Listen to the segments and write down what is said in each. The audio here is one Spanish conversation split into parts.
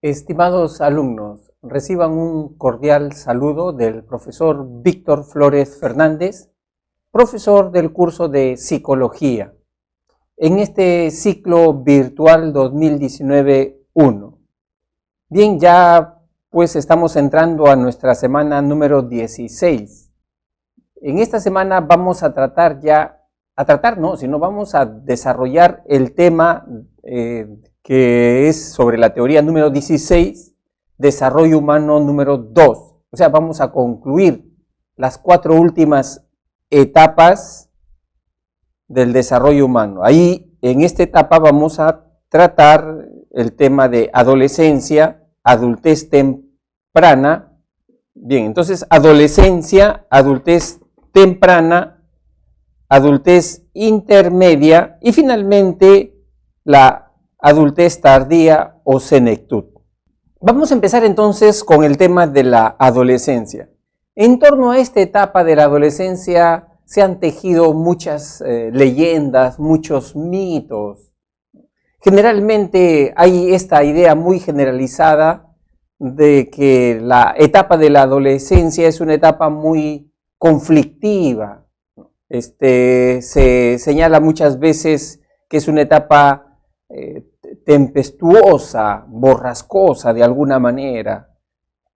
Estimados alumnos, reciban un cordial saludo del profesor Víctor Flores Fernández, profesor del curso de Psicología, en este ciclo virtual 2019-1. Bien, ya pues estamos entrando a nuestra semana número 16. En esta semana vamos a tratar vamos a desarrollar el tema que es sobre la teoría número 16, desarrollo humano número 2. O sea, vamos a concluir las 4 últimas etapas del desarrollo humano. Ahí, en esta etapa, vamos a tratar el tema de adolescencia, adultez temprana. Bien, entonces, adolescencia, adultez temprana, adultez intermedia y finalmente la adultez tardía o senectud. Vamos a empezar entonces con el tema de la adolescencia. En torno a esta etapa de la adolescencia se han tejido muchas leyendas, muchos mitos. Generalmente hay esta idea muy generalizada de que la etapa de la adolescencia es una etapa muy conflictiva. Se señala muchas veces que es una etapa tempestuosa, borrascosa de alguna manera.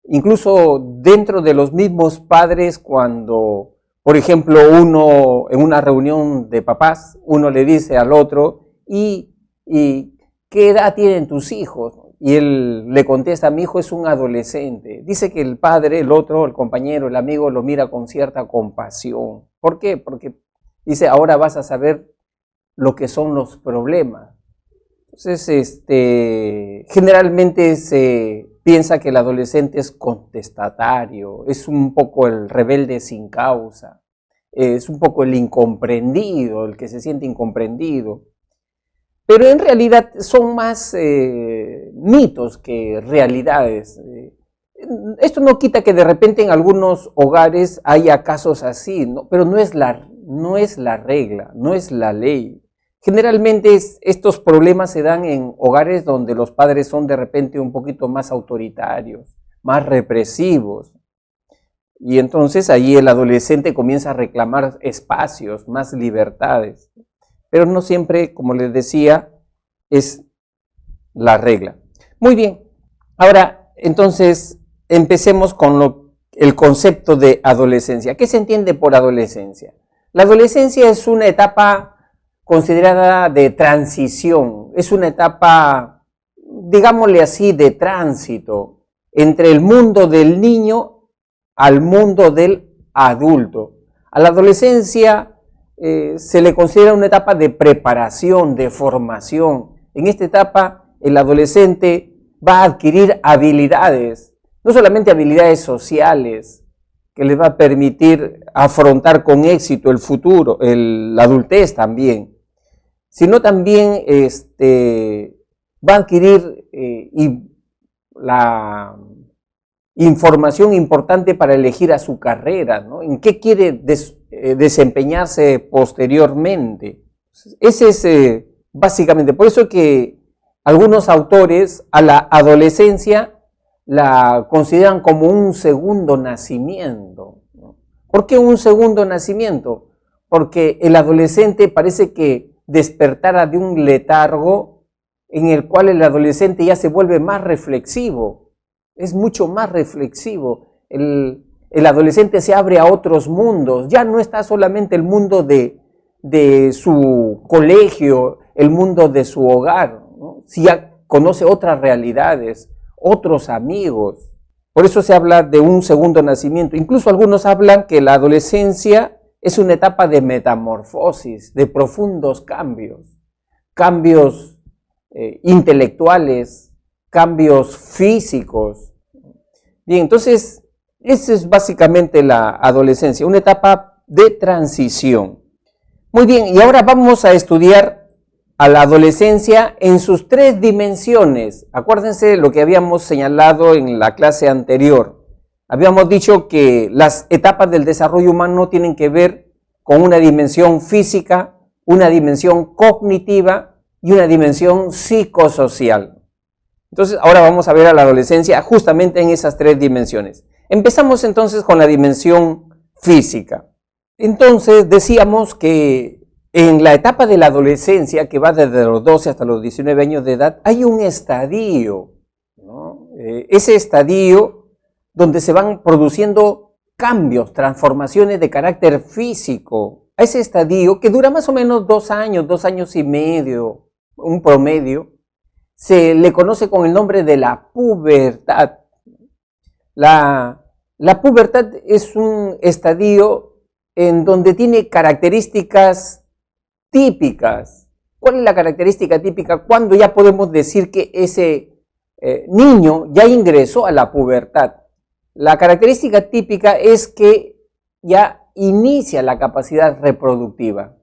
Incluso dentro de los mismos padres, cuando, por ejemplo, uno en una reunión de papás, uno le dice al otro, ¿y qué edad tienen tus hijos? Y él le contesta, mi hijo es un adolescente. Dice que el padre, el otro, el compañero, el amigo, lo mira con cierta compasión. ¿Por qué? Porque dice, ahora vas a saber lo que son los problemas. Entonces, generalmente se piensa que el adolescente es contestatario, es un poco el rebelde sin causa, es un poco el incomprendido, el que se siente incomprendido. Pero en realidad son más mitos que realidades. Esto no quita que de repente en algunos hogares haya casos así, ¿no? Pero no es la regla, no es la ley. Generalmente estos problemas se dan en hogares donde los padres son de repente un poquito más autoritarios, más represivos. Y entonces ahí el adolescente comienza a reclamar espacios, más libertades. Pero no siempre, como les decía, es la regla. Muy bien, ahora entonces empecemos con el concepto de adolescencia. ¿Qué se entiende por adolescencia? La adolescencia es una etapa considerada de transición, es una etapa, digámosle así, de tránsito entre el mundo del niño al mundo del adulto. A la adolescencia se le considera una etapa de preparación, de formación. En esta etapa el adolescente va a adquirir habilidades, no solamente habilidades sociales, que les va a permitir afrontar con éxito el futuro, la adultez también, sino también va a adquirir la información importante para elegir a su carrera, ¿no? En qué quiere desempeñarse posteriormente. Ese es básicamente, por eso que algunos autores a la adolescencia la consideran como un segundo nacimiento, ¿no? ¿Por qué un segundo nacimiento? Porque el adolescente parece que despertara de un letargo en el cual el adolescente ya se vuelve más reflexivo, es mucho más reflexivo. El adolescente se abre a otros mundos, ya no está solamente el mundo de su colegio, el mundo de su hogar, ¿no? Si ya conoce otras realidades, otros amigos. Por eso se habla de un segundo nacimiento. Incluso algunos hablan que la adolescencia es una etapa de metamorfosis, de profundos cambios, cambios intelectuales, cambios físicos. Bien, entonces, esa es básicamente la adolescencia, una etapa de transición. Muy bien, y ahora vamos a estudiar a la adolescencia en sus 3 dimensiones. Acuérdense lo que habíamos señalado en la clase anterior. Habíamos dicho que las etapas del desarrollo humano tienen que ver con una dimensión física, una dimensión cognitiva y una dimensión psicosocial. Entonces, ahora vamos a ver a la adolescencia justamente en esas tres dimensiones. Empezamos entonces con la dimensión física. Entonces, decíamos que en la etapa de la adolescencia, que va desde los 12 hasta los 19 años de edad, hay un estadio, ¿no? Ese estadio donde se van produciendo cambios, transformaciones de carácter físico. A ese estadio, que dura más o menos 2 años y medio, un promedio, se le conoce con el nombre de la pubertad. La pubertad es un estadio en donde tiene características típicas. ¿Cuál es la característica típica? Cuando ya podemos decir que ese niño ya ingresó a la pubertad. La característica típica es que ya inicia la capacidad reproductiva.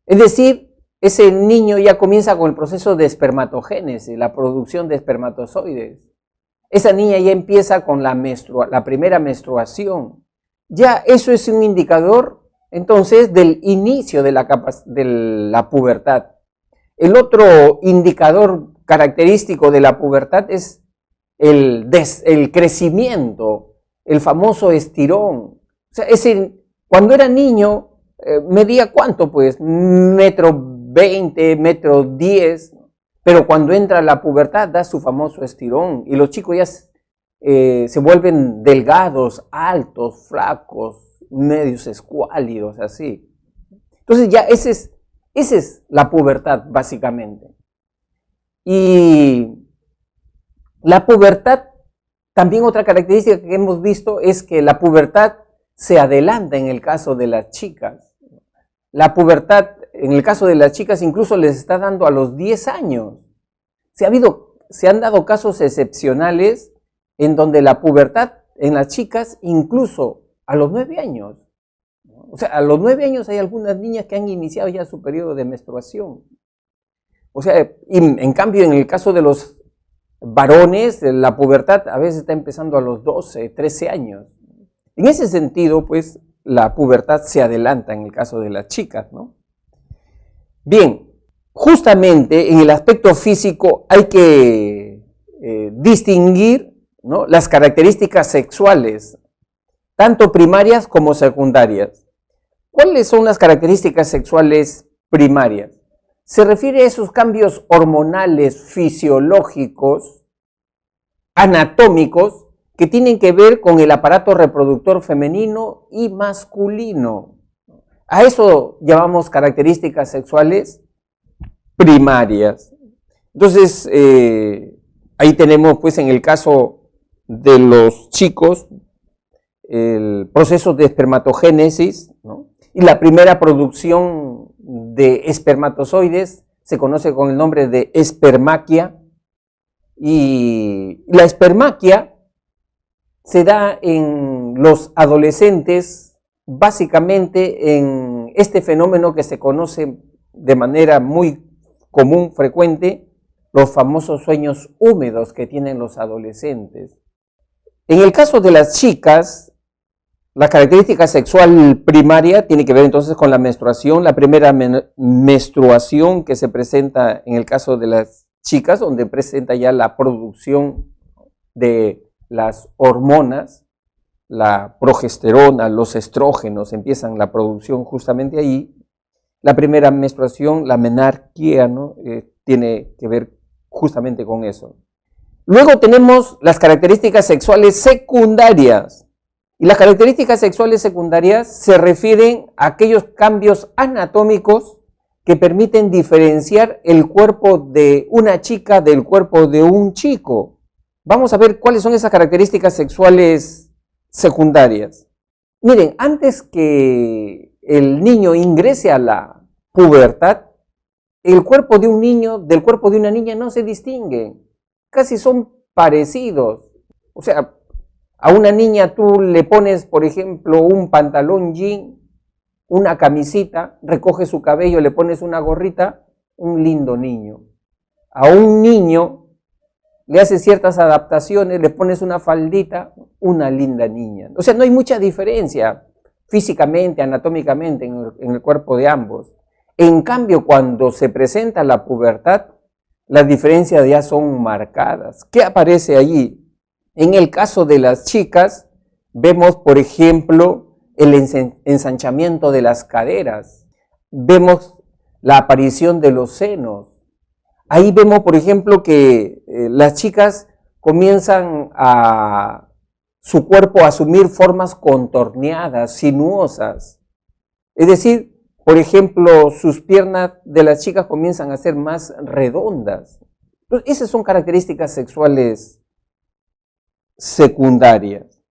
Es decir, ese niño ya comienza con el proceso de espermatogénesis, la producción de espermatozoides. Esa niña ya empieza con la primera menstruación. Ya eso es un indicador, entonces, del inicio de la pubertad. El otro indicador característico de la pubertad es el crecimiento, el famoso estirón. O sea, cuando era niño, medía ¿cuánto? Pues 1,20 m, 1,10 m, pero cuando entra la pubertad da su famoso estirón y los chicos ya se vuelven delgados, altos, flacos, medios escuálidos, así. Entonces ya esa es la pubertad básicamente. Y la pubertad, también otra característica que hemos visto es que la pubertad se adelanta en el caso de las chicas. La pubertad, en el caso de las chicas, incluso les está dando a los 10 años. Se han dado casos excepcionales en donde la pubertad en las chicas, incluso a los 9 años. O sea, a los 9 años hay algunas niñas que han iniciado ya su periodo de menstruación. O sea, en cambio, en el caso de los varones, la pubertad a veces está empezando a los 12, 13 años. En ese sentido, pues, la pubertad se adelanta en el caso de las chicas, ¿no? Bien, justamente en el aspecto físico hay que distinguir, ¿no?, las características sexuales, tanto primarias como secundarias. ¿Cuáles son las características sexuales primarias? Se refiere a esos cambios hormonales, fisiológicos, anatómicos, que tienen que ver con el aparato reproductor femenino y masculino. A eso llamamos características sexuales primarias. Entonces, ahí tenemos, pues, en el caso de los chicos, el proceso de espermatogénesis, ¿no?, y la primera producción de espermatozoides se conoce con el nombre de espermaquia. Y la espermaquia se da en los adolescentes básicamente en este fenómeno que se conoce de manera muy común, frecuente, los famosos sueños húmedos que tienen los adolescentes. En el caso de las chicas, la característica sexual primaria tiene que ver entonces con la menstruación, la primera menstruación que se presenta en el caso de las chicas, donde presenta ya la producción de las hormonas, la progesterona, los estrógenos, empiezan la producción justamente ahí. La primera menstruación, la menarquía, ¿no?, tiene que ver justamente con eso. Luego tenemos las características sexuales secundarias. Y las características sexuales secundarias se refieren a aquellos cambios anatómicos que permiten diferenciar el cuerpo de una chica del cuerpo de un chico. Vamos a ver cuáles son esas características sexuales secundarias. Miren, antes que el niño ingrese a la pubertad, el cuerpo de un niño del cuerpo de una niña no se distinguen, casi son parecidos. O sea, a una niña tú le pones, por ejemplo, un pantalón jean, una camisita, recoges su cabello, le pones una gorrita, un lindo niño. A un niño le haces ciertas adaptaciones, le pones una faldita, una linda niña. O sea, no hay mucha diferencia físicamente, anatómicamente en el cuerpo de ambos. En cambio, cuando se presenta la pubertad, las diferencias ya son marcadas. ¿Qué aparece allí? En el caso de las chicas, vemos, por ejemplo, el ensanchamiento de las caderas, vemos la aparición de los senos. Ahí vemos, por ejemplo, que las chicas comienzan a su cuerpo a asumir formas contorneadas, sinuosas. Es decir, por ejemplo, sus piernas de las chicas comienzan a ser más redondas. Entonces, esas son características sexuales secundarias.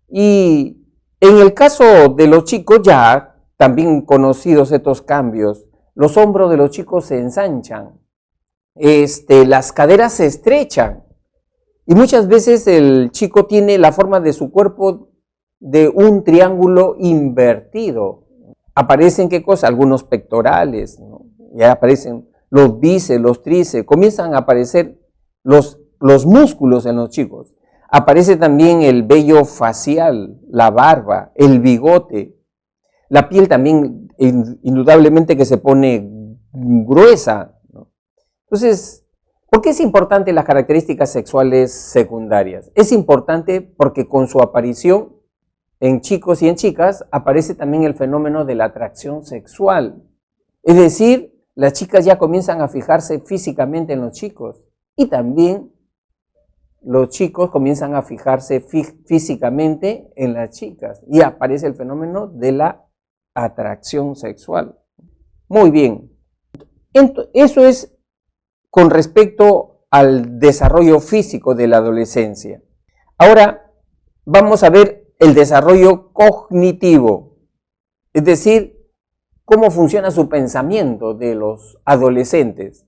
Y en el caso de los chicos, ya también conocidos estos cambios, los hombros de los chicos se ensanchan, las caderas se estrechan, y muchas veces el chico tiene la forma de su cuerpo de un triángulo invertido. Aparecen, ¿qué cosa? Algunos pectorales, ¿no? Ya aparecen los bíceps, los tríceps, comienzan a aparecer los músculos en los chicos. Aparece también el vello facial, la barba, el bigote. La piel también indudablemente que se pone gruesa, ¿no? Entonces, ¿por qué es importante las características sexuales secundarias? Es importante porque con su aparición en chicos y en chicas aparece también el fenómeno de la atracción sexual. Es decir, las chicas ya comienzan a fijarse físicamente en los chicos y también los chicos comienzan a fijarse físicamente en las chicas y aparece el fenómeno de la atracción sexual. Muy bien. Eso es con respecto al desarrollo físico de la adolescencia. Ahora vamos a ver el desarrollo cognitivo, es decir, cómo funciona su pensamiento de los adolescentes.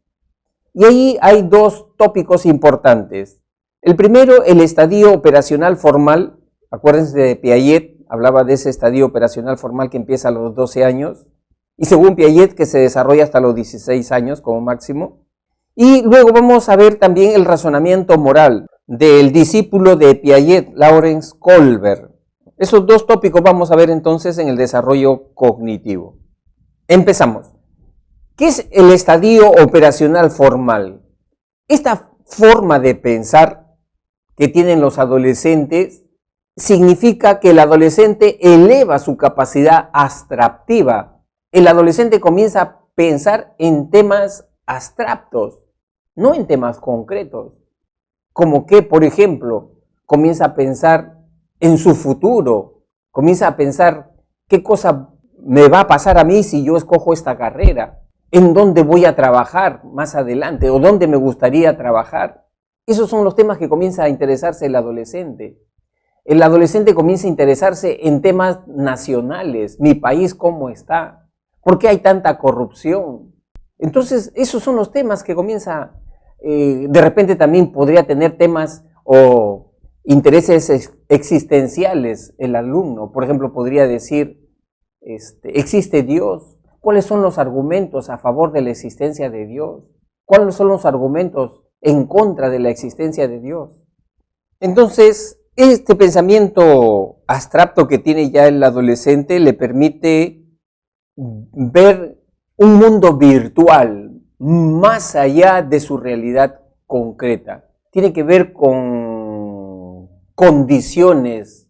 Y ahí hay dos tópicos importantes. El primero, el estadio operacional formal. Acuérdense de Piaget, hablaba de ese estadio operacional formal que empieza a los 12 años, y según Piaget que se desarrolla hasta los 16 años como máximo. Y luego vamos a ver también el razonamiento moral del discípulo de Piaget, Lawrence Kohlberg. Esos dos tópicos vamos a ver entonces en el desarrollo cognitivo. Empezamos. ¿Qué es el estadio operacional formal? Esta forma de pensar que tienen los adolescentes significa que el adolescente eleva su capacidad abstractiva. El adolescente comienza a pensar en temas abstractos, no en temas concretos. Como que, por ejemplo, comienza a pensar en su futuro, comienza a pensar qué cosa me va a pasar a mí si yo escojo esta carrera, en dónde voy a trabajar más adelante o dónde me gustaría trabajar. Esos son los temas que comienza a interesarse el adolescente. El adolescente comienza a interesarse en temas nacionales, mi país cómo está, por qué hay tanta corrupción. Entonces, esos son los temas que comienza, de repente también podría tener temas o intereses existenciales el alumno. Por ejemplo, podría decir, ¿existe Dios? ¿Cuáles son los argumentos a favor de la existencia de Dios? ¿Cuáles son los argumentos en contra de la existencia de Dios? Entonces, este pensamiento abstracto que tiene ya el adolescente le permite ver un mundo virtual más allá de su realidad concreta. Tiene que ver con condiciones,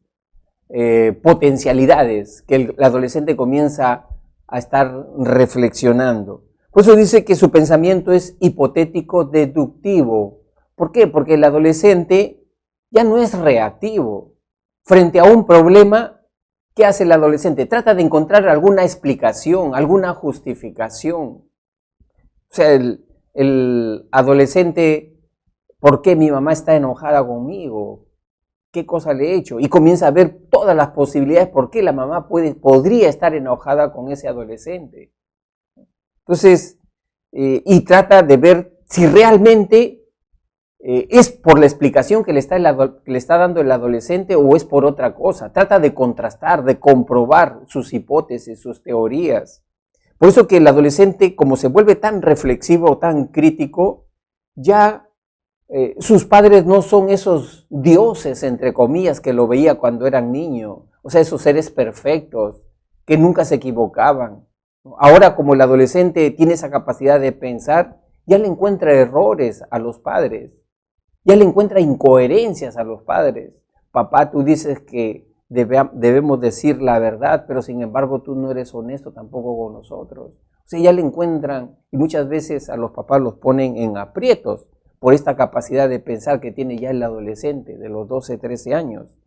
potencialidades que el adolescente comienza a estar reflexionando. Por eso dice que su pensamiento es hipotético deductivo. ¿Por qué? Porque el adolescente ya no es reactivo. Frente a un problema, ¿qué hace el adolescente? Trata de encontrar alguna explicación, alguna justificación. O sea, el adolescente, ¿por qué mi mamá está enojada conmigo? ¿Qué cosa le he hecho? Y comienza a ver todas las posibilidades por qué la mamá podría estar enojada con ese adolescente. Entonces, y trata de ver si realmente es por la explicación que le está dando el adolescente o es por otra cosa. Trata de contrastar, de comprobar sus hipótesis, sus teorías. Por eso que el adolescente, como se vuelve tan reflexivo, tan crítico, ya sus padres no son esos dioses, entre comillas, que lo veía cuando eran niño. O sea, esos seres perfectos, que nunca se equivocaban. Ahora, como el adolescente tiene esa capacidad de pensar, ya le encuentra errores a los padres, ya le encuentra incoherencias a los padres. Papá, tú dices que debemos decir la verdad, pero sin embargo tú no eres honesto tampoco con nosotros. O sea, ya le encuentran, y muchas veces a los papás los ponen en aprietos por esta capacidad de pensar que tiene ya el adolescente de los 12, 13 años.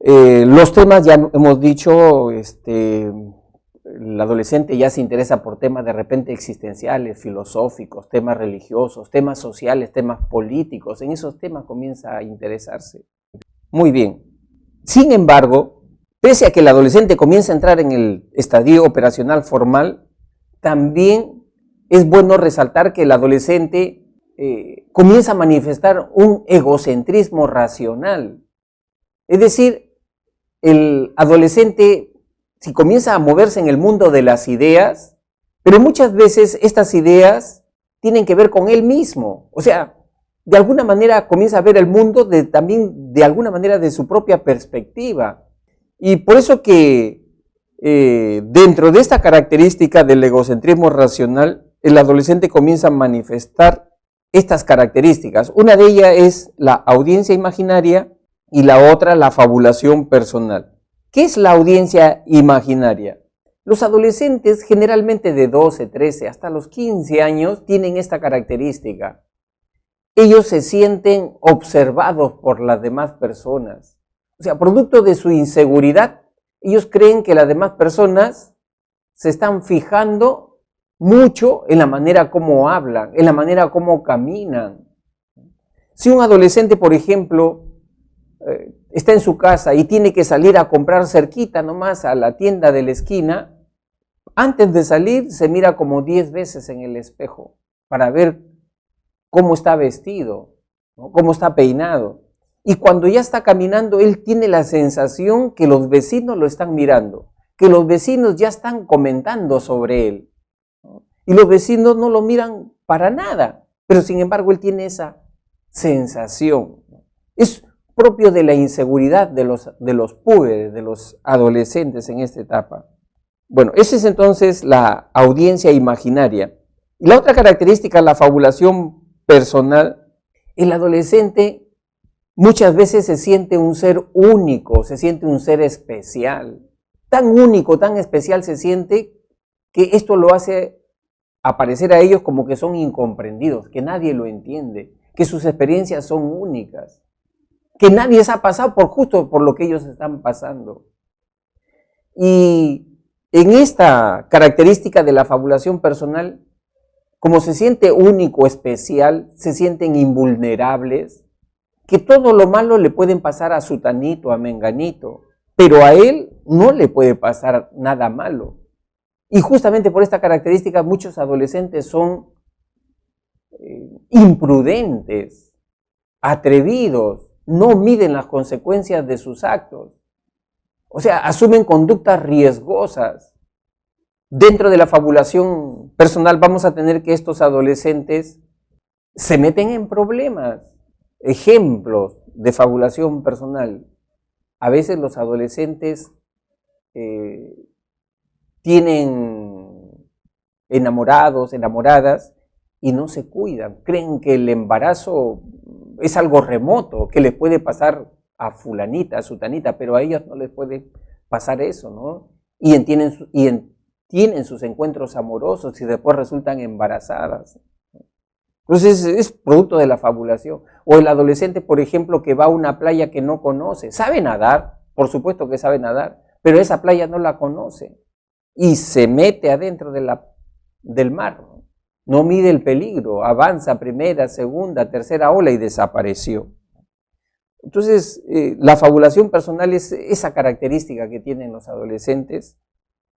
Los temas, ya hemos dicho, el adolescente ya se interesa por temas de repente existenciales, filosóficos, temas religiosos, temas sociales, temas políticos. En esos temas comienza a interesarse. Muy bien. Sin embargo, pese a que el adolescente comienza a entrar en el estadio operacional formal, también es bueno resaltar que el adolescente comienza a manifestar un egocentrismo racional. Es decir, el adolescente, si comienza a moverse en el mundo de las ideas, pero muchas veces estas ideas tienen que ver con él mismo. O sea, de alguna manera comienza a ver el mundo también de alguna manera de su propia perspectiva. Y por eso que dentro de esta característica del egocentrismo racional, el adolescente comienza a manifestar estas características. Una de ellas es la audiencia imaginaria y la otra la fabulación personal. ¿Qué es la audiencia imaginaria? Los adolescentes generalmente de 12, 13 hasta los 15 años tienen esta característica. Ellos se sienten observados por las demás personas. O sea, producto de su inseguridad, ellos creen que las demás personas se están fijando mucho en la manera como hablan, en la manera como caminan. Si un adolescente, por ejemplo, está en su casa y tiene que salir a comprar cerquita nomás a la tienda de la esquina, antes de salir se mira como 10 veces en el espejo para ver cómo está vestido, ¿no? Cómo está peinado. Y cuando ya está caminando, él tiene la sensación que los vecinos lo están mirando, que los vecinos ya están comentando sobre él, ¿no? Y los vecinos no lo miran para nada, pero sin embargo él tiene esa sensación. Es propio de la inseguridad de los púberes, de los adolescentes en esta etapa. Bueno, esa es entonces la audiencia imaginaria. Y la otra característica, la fabulación personal. El adolescente muchas veces se siente un ser único, se siente un ser especial. Tan único, tan especial se siente que esto lo hace aparecer a ellos como que son incomprendidos, que nadie lo entiende, que sus experiencias son únicas, que nadie se ha pasado justo por lo que ellos están pasando. Y en esta característica de la fabulación personal, como se siente único, especial, se sienten invulnerables, que todo lo malo le pueden pasar a sutanito, a menganito, pero a él no le puede pasar nada malo. Y justamente por esta característica muchos adolescentes son imprudentes, atrevidos, no miden las consecuencias de sus actos. O sea, asumen conductas riesgosas. Dentro de la fabulación personal vamos a tener que estos adolescentes se meten en problemas. Ejemplos de fabulación personal. A veces los adolescentes tienen enamorados, enamoradas y no se cuidan. Creen que el embarazo es algo remoto, que les puede pasar a fulanita, a sutanita, pero a ellas no les puede pasar eso, ¿no? Y tienen sus encuentros amorosos y después resultan embarazadas. Entonces es producto de la fabulación. O el adolescente, por ejemplo, que va a una playa que no conoce. Sabe nadar, por supuesto que sabe nadar, pero esa playa no la conoce. Y se mete adentro del mar. No mide el peligro, avanza primera, segunda, tercera ola y desapareció. Entonces, la fabulación personal es esa característica que tienen los adolescentes,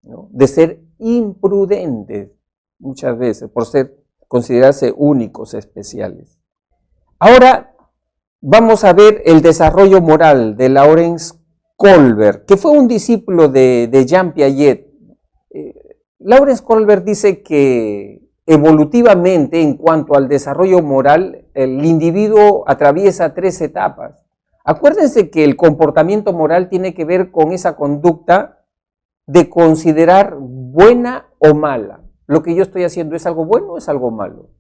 ¿no? De ser imprudentes muchas veces, por considerarse únicos, especiales. Ahora vamos a ver el desarrollo moral de Lawrence Kohlberg, que fue un discípulo de Jean Piaget. Lawrence Kohlberg dice que evolutivamente, en cuanto al desarrollo moral, el individuo atraviesa 3 etapas. Acuérdense que el comportamiento moral tiene que ver con esa conducta de considerar buena o mala. Lo que yo estoy haciendo, ¿es algo bueno o es algo malo?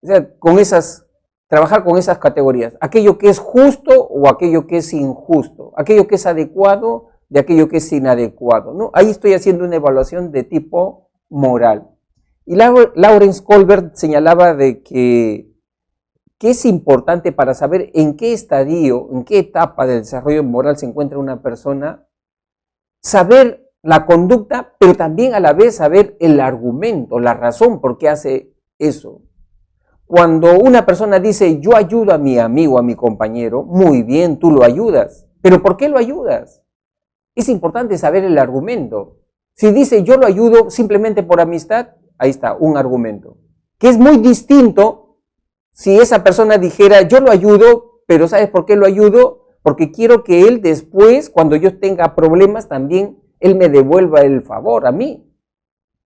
O sea, trabajar con esas categorías. Aquello que es justo o aquello que es injusto. Aquello que es adecuado de aquello que es inadecuado, ¿no? Ahí estoy haciendo una evaluación de tipo moral. Y Lawrence Kohlberg señalaba de que es importante para saber en qué estadio, en qué etapa del desarrollo moral se encuentra una persona, saber la conducta, pero también a la vez saber el argumento, la razón por qué hace eso. Cuando una persona dice, yo ayudo a mi amigo, a mi compañero, muy bien, tú lo ayudas, pero ¿por qué lo ayudas? Es importante saber el argumento. Si dice, yo lo ayudo simplemente por amistad, ahí está, un argumento. Que es muy distinto si esa persona dijera, yo lo ayudo, pero ¿sabes por qué lo ayudo? Porque quiero que él después, cuando yo tenga problemas, también él me devuelva el favor a mí.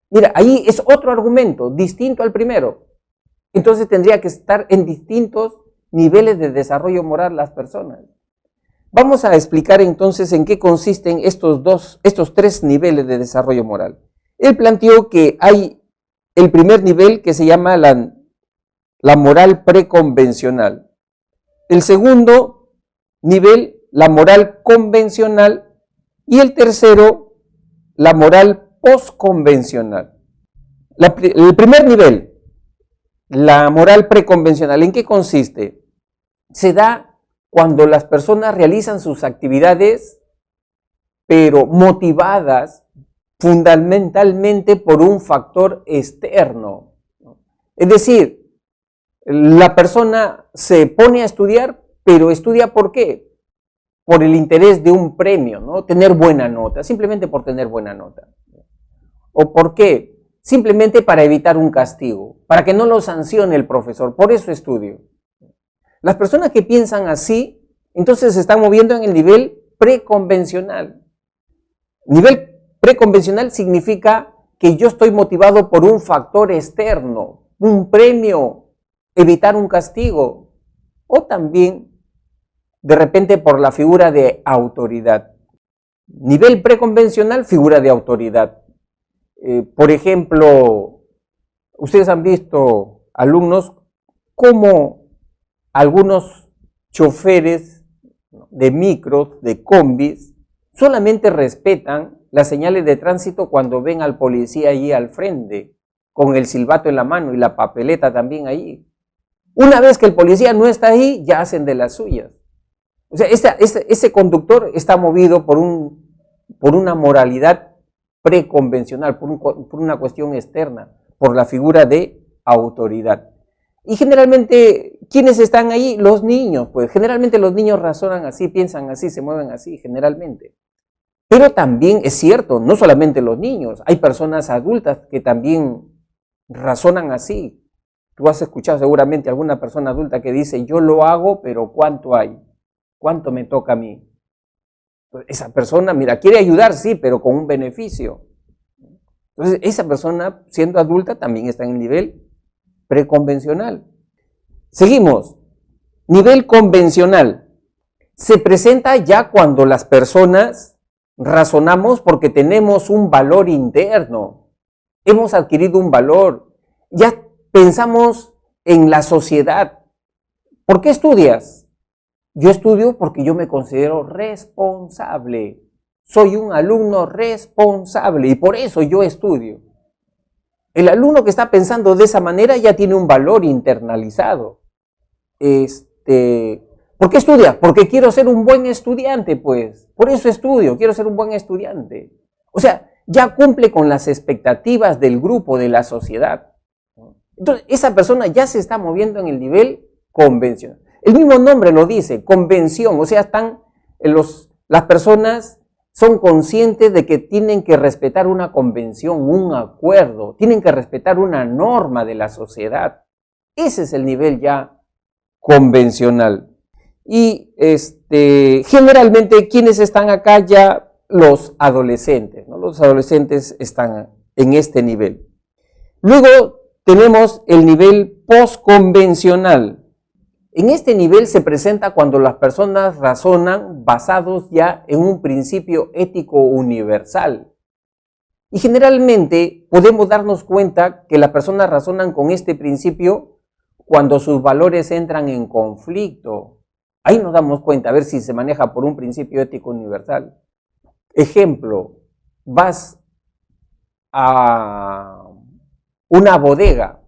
Mira, ahí es otro argumento, distinto al primero. Entonces tendría que estar en distintos niveles de desarrollo moral las personas. Vamos a explicar entonces en qué consisten estos tres niveles de desarrollo moral. Él planteó que hay el primer nivel que se llama la moral preconvencional. El segundo nivel, la moral convencional. Y el tercero, la moral postconvencional. El primer nivel, la moral preconvencional, ¿en qué consiste? Se da cuando las personas realizan sus actividades, pero motivadas fundamentalmente por un factor externo. Es decir, la persona se pone a estudiar, pero estudia ¿por qué? Por el interés de un premio, ¿no? Tener buena nota, simplemente por tener buena nota. ¿O por qué? Simplemente para evitar un castigo, para que no lo sancione el profesor, por eso estudio. Las personas que piensan así, entonces se están moviendo en el nivel preconvencional. Nivel preconvencional significa que yo estoy motivado por un factor externo, un premio, evitar un castigo, o también de repente por la figura de autoridad. Nivel preconvencional, figura de autoridad. Por ejemplo, ustedes han visto alumnos como algunos choferes de micros, de combis, solamente respetan las señales de tránsito cuando ven al policía allí al frente, con el silbato en la mano y la papeleta también ahí. Una vez que el policía no está ahí, ya hacen de las suyas. O sea, ese conductor está movido por una moralidad preconvencional, por una cuestión externa, por la figura de autoridad. Y generalmente, ¿quiénes están ahí? Los niños, pues generalmente los niños razonan así, piensan así, se mueven así, generalmente. Pero también es cierto, no solamente los niños, hay personas adultas que también razonan así. Tú has escuchado seguramente a alguna persona adulta que dice, yo lo hago, pero ¿cuánto hay? ¿Cuánto me toca a mí? Esa persona, mira, quiere ayudar, sí, pero con un beneficio. Entonces, esa persona, siendo adulta, también está en el nivel preconvencional. Seguimos. Nivel convencional. Se presenta ya cuando las personas razonamos porque tenemos un valor interno. Hemos adquirido un valor. Ya pensamos en la sociedad. ¿Por qué estudias? Yo estudio porque yo me considero responsable. Soy un alumno responsable y por eso yo estudio. El alumno que está pensando de esa manera ya tiene un valor internalizado. ¿Por qué estudia? Porque quiero ser un buen estudiante, pues. Por eso estudio, quiero ser un buen estudiante. O sea, ya cumple con las expectativas del grupo, de la sociedad. Entonces, esa persona ya se está moviendo en el nivel convencional. El mismo nombre lo dice, convención. O sea, las personas son conscientes de que tienen que respetar una convención, un acuerdo, tienen que respetar una norma de la sociedad. Ese es el nivel ya convencional. Y generalmente, ¿quiénes están acá ya? Los adolescentes, ¿no? Los adolescentes están en este nivel. Luego tenemos el nivel postconvencional. En este nivel se presenta cuando las personas razonan basados ya en un principio ético universal. Y generalmente podemos darnos cuenta que las personas razonan con este principio cuando sus valores entran en conflicto. Ahí nos damos cuenta, a ver si se maneja por un principio ético universal. Ejemplo, vas a una bodega,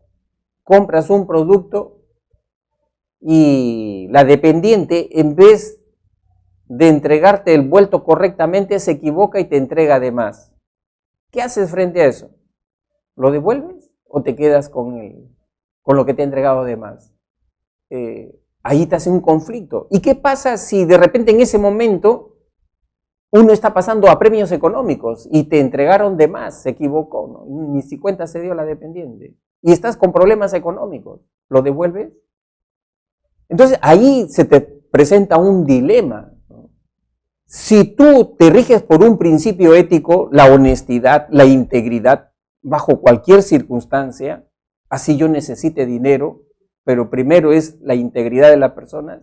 compras un producto y la dependiente, en vez de entregarte el vuelto correctamente, se equivoca y te entrega de más. ¿Qué haces frente a eso? ¿Lo devuelves o te quedas con lo que te ha entregado de más? Ahí te hace un conflicto. ¿Y qué pasa si de repente en ese momento uno está pasando a premios económicos y te entregaron de más, se equivocó, ¿no? Ni si cuenta se dio la dependiente, y estás con problemas económicos, ¿lo devuelves? Entonces ahí se te presenta un dilema, ¿no? Si tú te riges por un principio ético, la honestidad, la integridad, bajo cualquier circunstancia, así yo necesite dinero, pero primero es la integridad de la persona,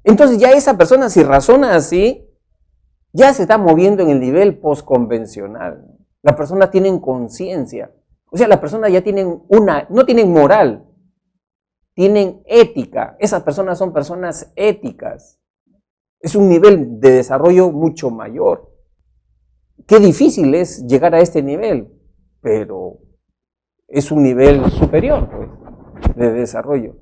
entonces ya esa persona, si razona así, ya se está moviendo en el nivel postconvencional. Las personas tienen conciencia. O sea, las personas ya tienen no tienen moral, tienen ética. Esas personas son personas éticas. Es un nivel de desarrollo mucho mayor. Qué difícil es llegar a este nivel, pero es un nivel superior, pues, de desarrollo.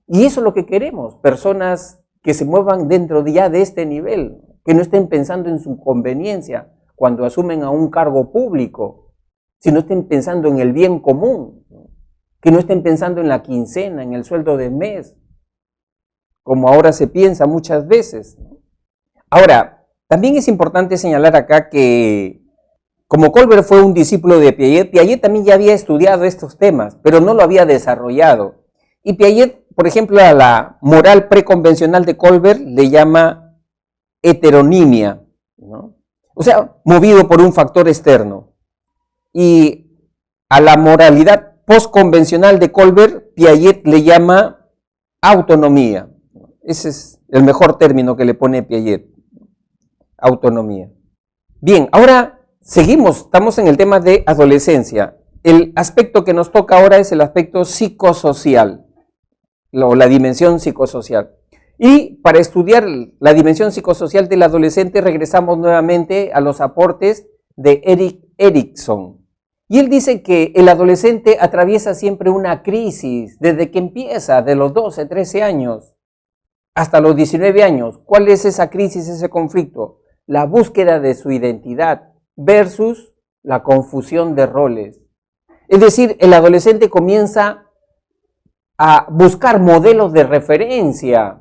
Y eso es lo que queremos, personas que se muevan dentro ya de este nivel, que no estén pensando en su conveniencia cuando asumen a un cargo público, sino estén pensando en el bien común, que no estén pensando en la quincena, en el sueldo de mes, como ahora se piensa muchas veces. Ahora, también es importante señalar acá que como Colbert fue un discípulo de Piaget, Piaget también ya había estudiado estos temas, pero no lo había desarrollado. Y Piaget, por ejemplo, a la moral preconvencional de Colbert le llama heteronimia, ¿no? O sea, movido por un factor externo. Y a la moralidad postconvencional de Colbert, Piaget le llama autonomía. Ese es el mejor término que le pone Piaget, autonomía. Bien, ahora seguimos, estamos en el tema de adolescencia. El aspecto que nos toca ahora es el aspecto psicosocial, o la dimensión psicosocial. Y para estudiar la dimensión psicosocial del adolescente regresamos nuevamente a los aportes de Erik Erikson. Y él dice que el adolescente atraviesa siempre una crisis desde que empieza, de los 12, 13 años hasta los 19 años. ¿Cuál es esa crisis, ese conflicto? La búsqueda de su identidad versus la confusión de roles. Es decir, el adolescente comienza a buscar modelos de referencia.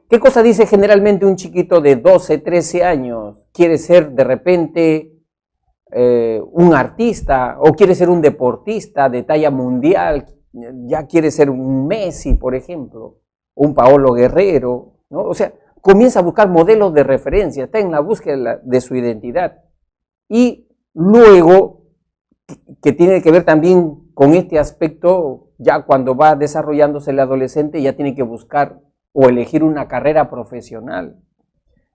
¿Qué cosa dice generalmente un chiquito de 12, 13 años? ¿Quiere ser de repente un artista o quiere ser un deportista de talla mundial? Ya quiere ser un Messi, por ejemplo, un Paolo Guerrero, ¿no? O sea, comienza a buscar modelos de referencia, está en la búsqueda de su identidad. Y luego, que tiene que ver también con este aspecto, ya cuando va desarrollándose el adolescente, ya tiene que buscar o elegir una carrera profesional.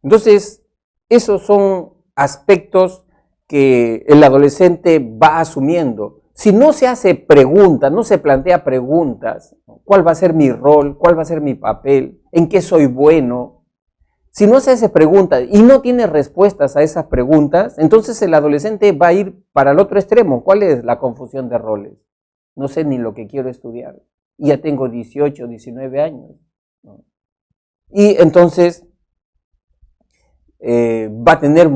Entonces, esos son aspectos que el adolescente va asumiendo. Si no se hace preguntas, no se plantea preguntas, ¿cuál va a ser mi rol? ¿Cuál va a ser mi papel? ¿En qué soy bueno? Si no se hace preguntas y no tiene respuestas a esas preguntas, entonces el adolescente va a ir para el otro extremo. ¿Cuál es la confusión de roles? No sé ni lo que quiero estudiar. Y ya tengo 18, 19 años. Y entonces va a tener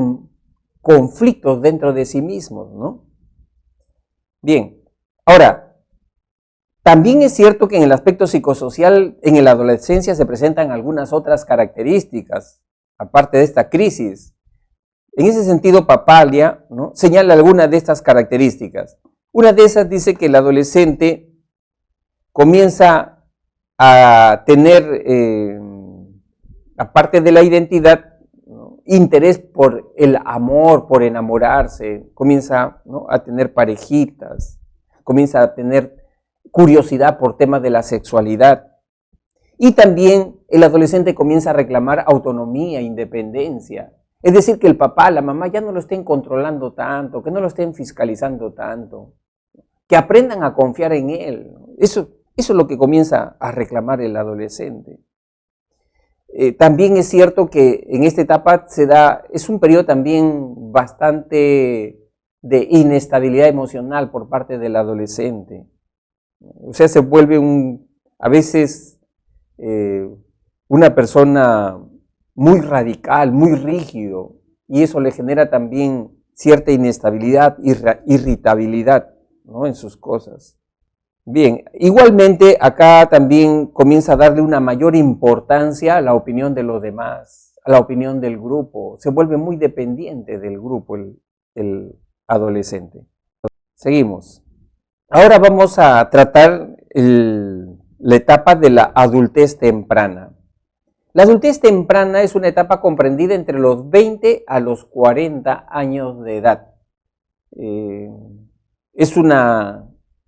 conflictos dentro de sí mismo, ¿no? Bien, ahora, también es cierto que en el aspecto psicosocial, en la adolescencia se presentan algunas otras características, aparte de esta crisis. En ese sentido, Papalia, ¿no?, señala algunas de estas características. Una de esas dice que el adolescente comienza a tener, aparte de la identidad, ¿no?, interés por el amor, por enamorarse, comienza, ¿no?, a tener parejitas, comienza a tener curiosidad por temas de la sexualidad. Y también el adolescente comienza a reclamar autonomía, independencia. Es decir, que el papá, la mamá ya no lo estén controlando tanto, que no lo estén fiscalizando tanto, que aprendan a confiar en él. Eso Eso es lo que comienza a reclamar el adolescente. También es cierto que en esta etapa es un periodo también bastante de inestabilidad emocional por parte del adolescente. O sea, se vuelve a veces una persona muy radical, muy rígido, y eso le genera también cierta inestabilidad, irritabilidad, ¿no?, en sus cosas. Bien, igualmente acá también comienza a darle una mayor importancia a la opinión de los demás, a la opinión del grupo. Se vuelve muy dependiente del grupo el adolescente. Seguimos. Ahora vamos a tratar la etapa de la adultez temprana. La adultez temprana es una etapa comprendida entre los 20 a los 40 años de edad. Es una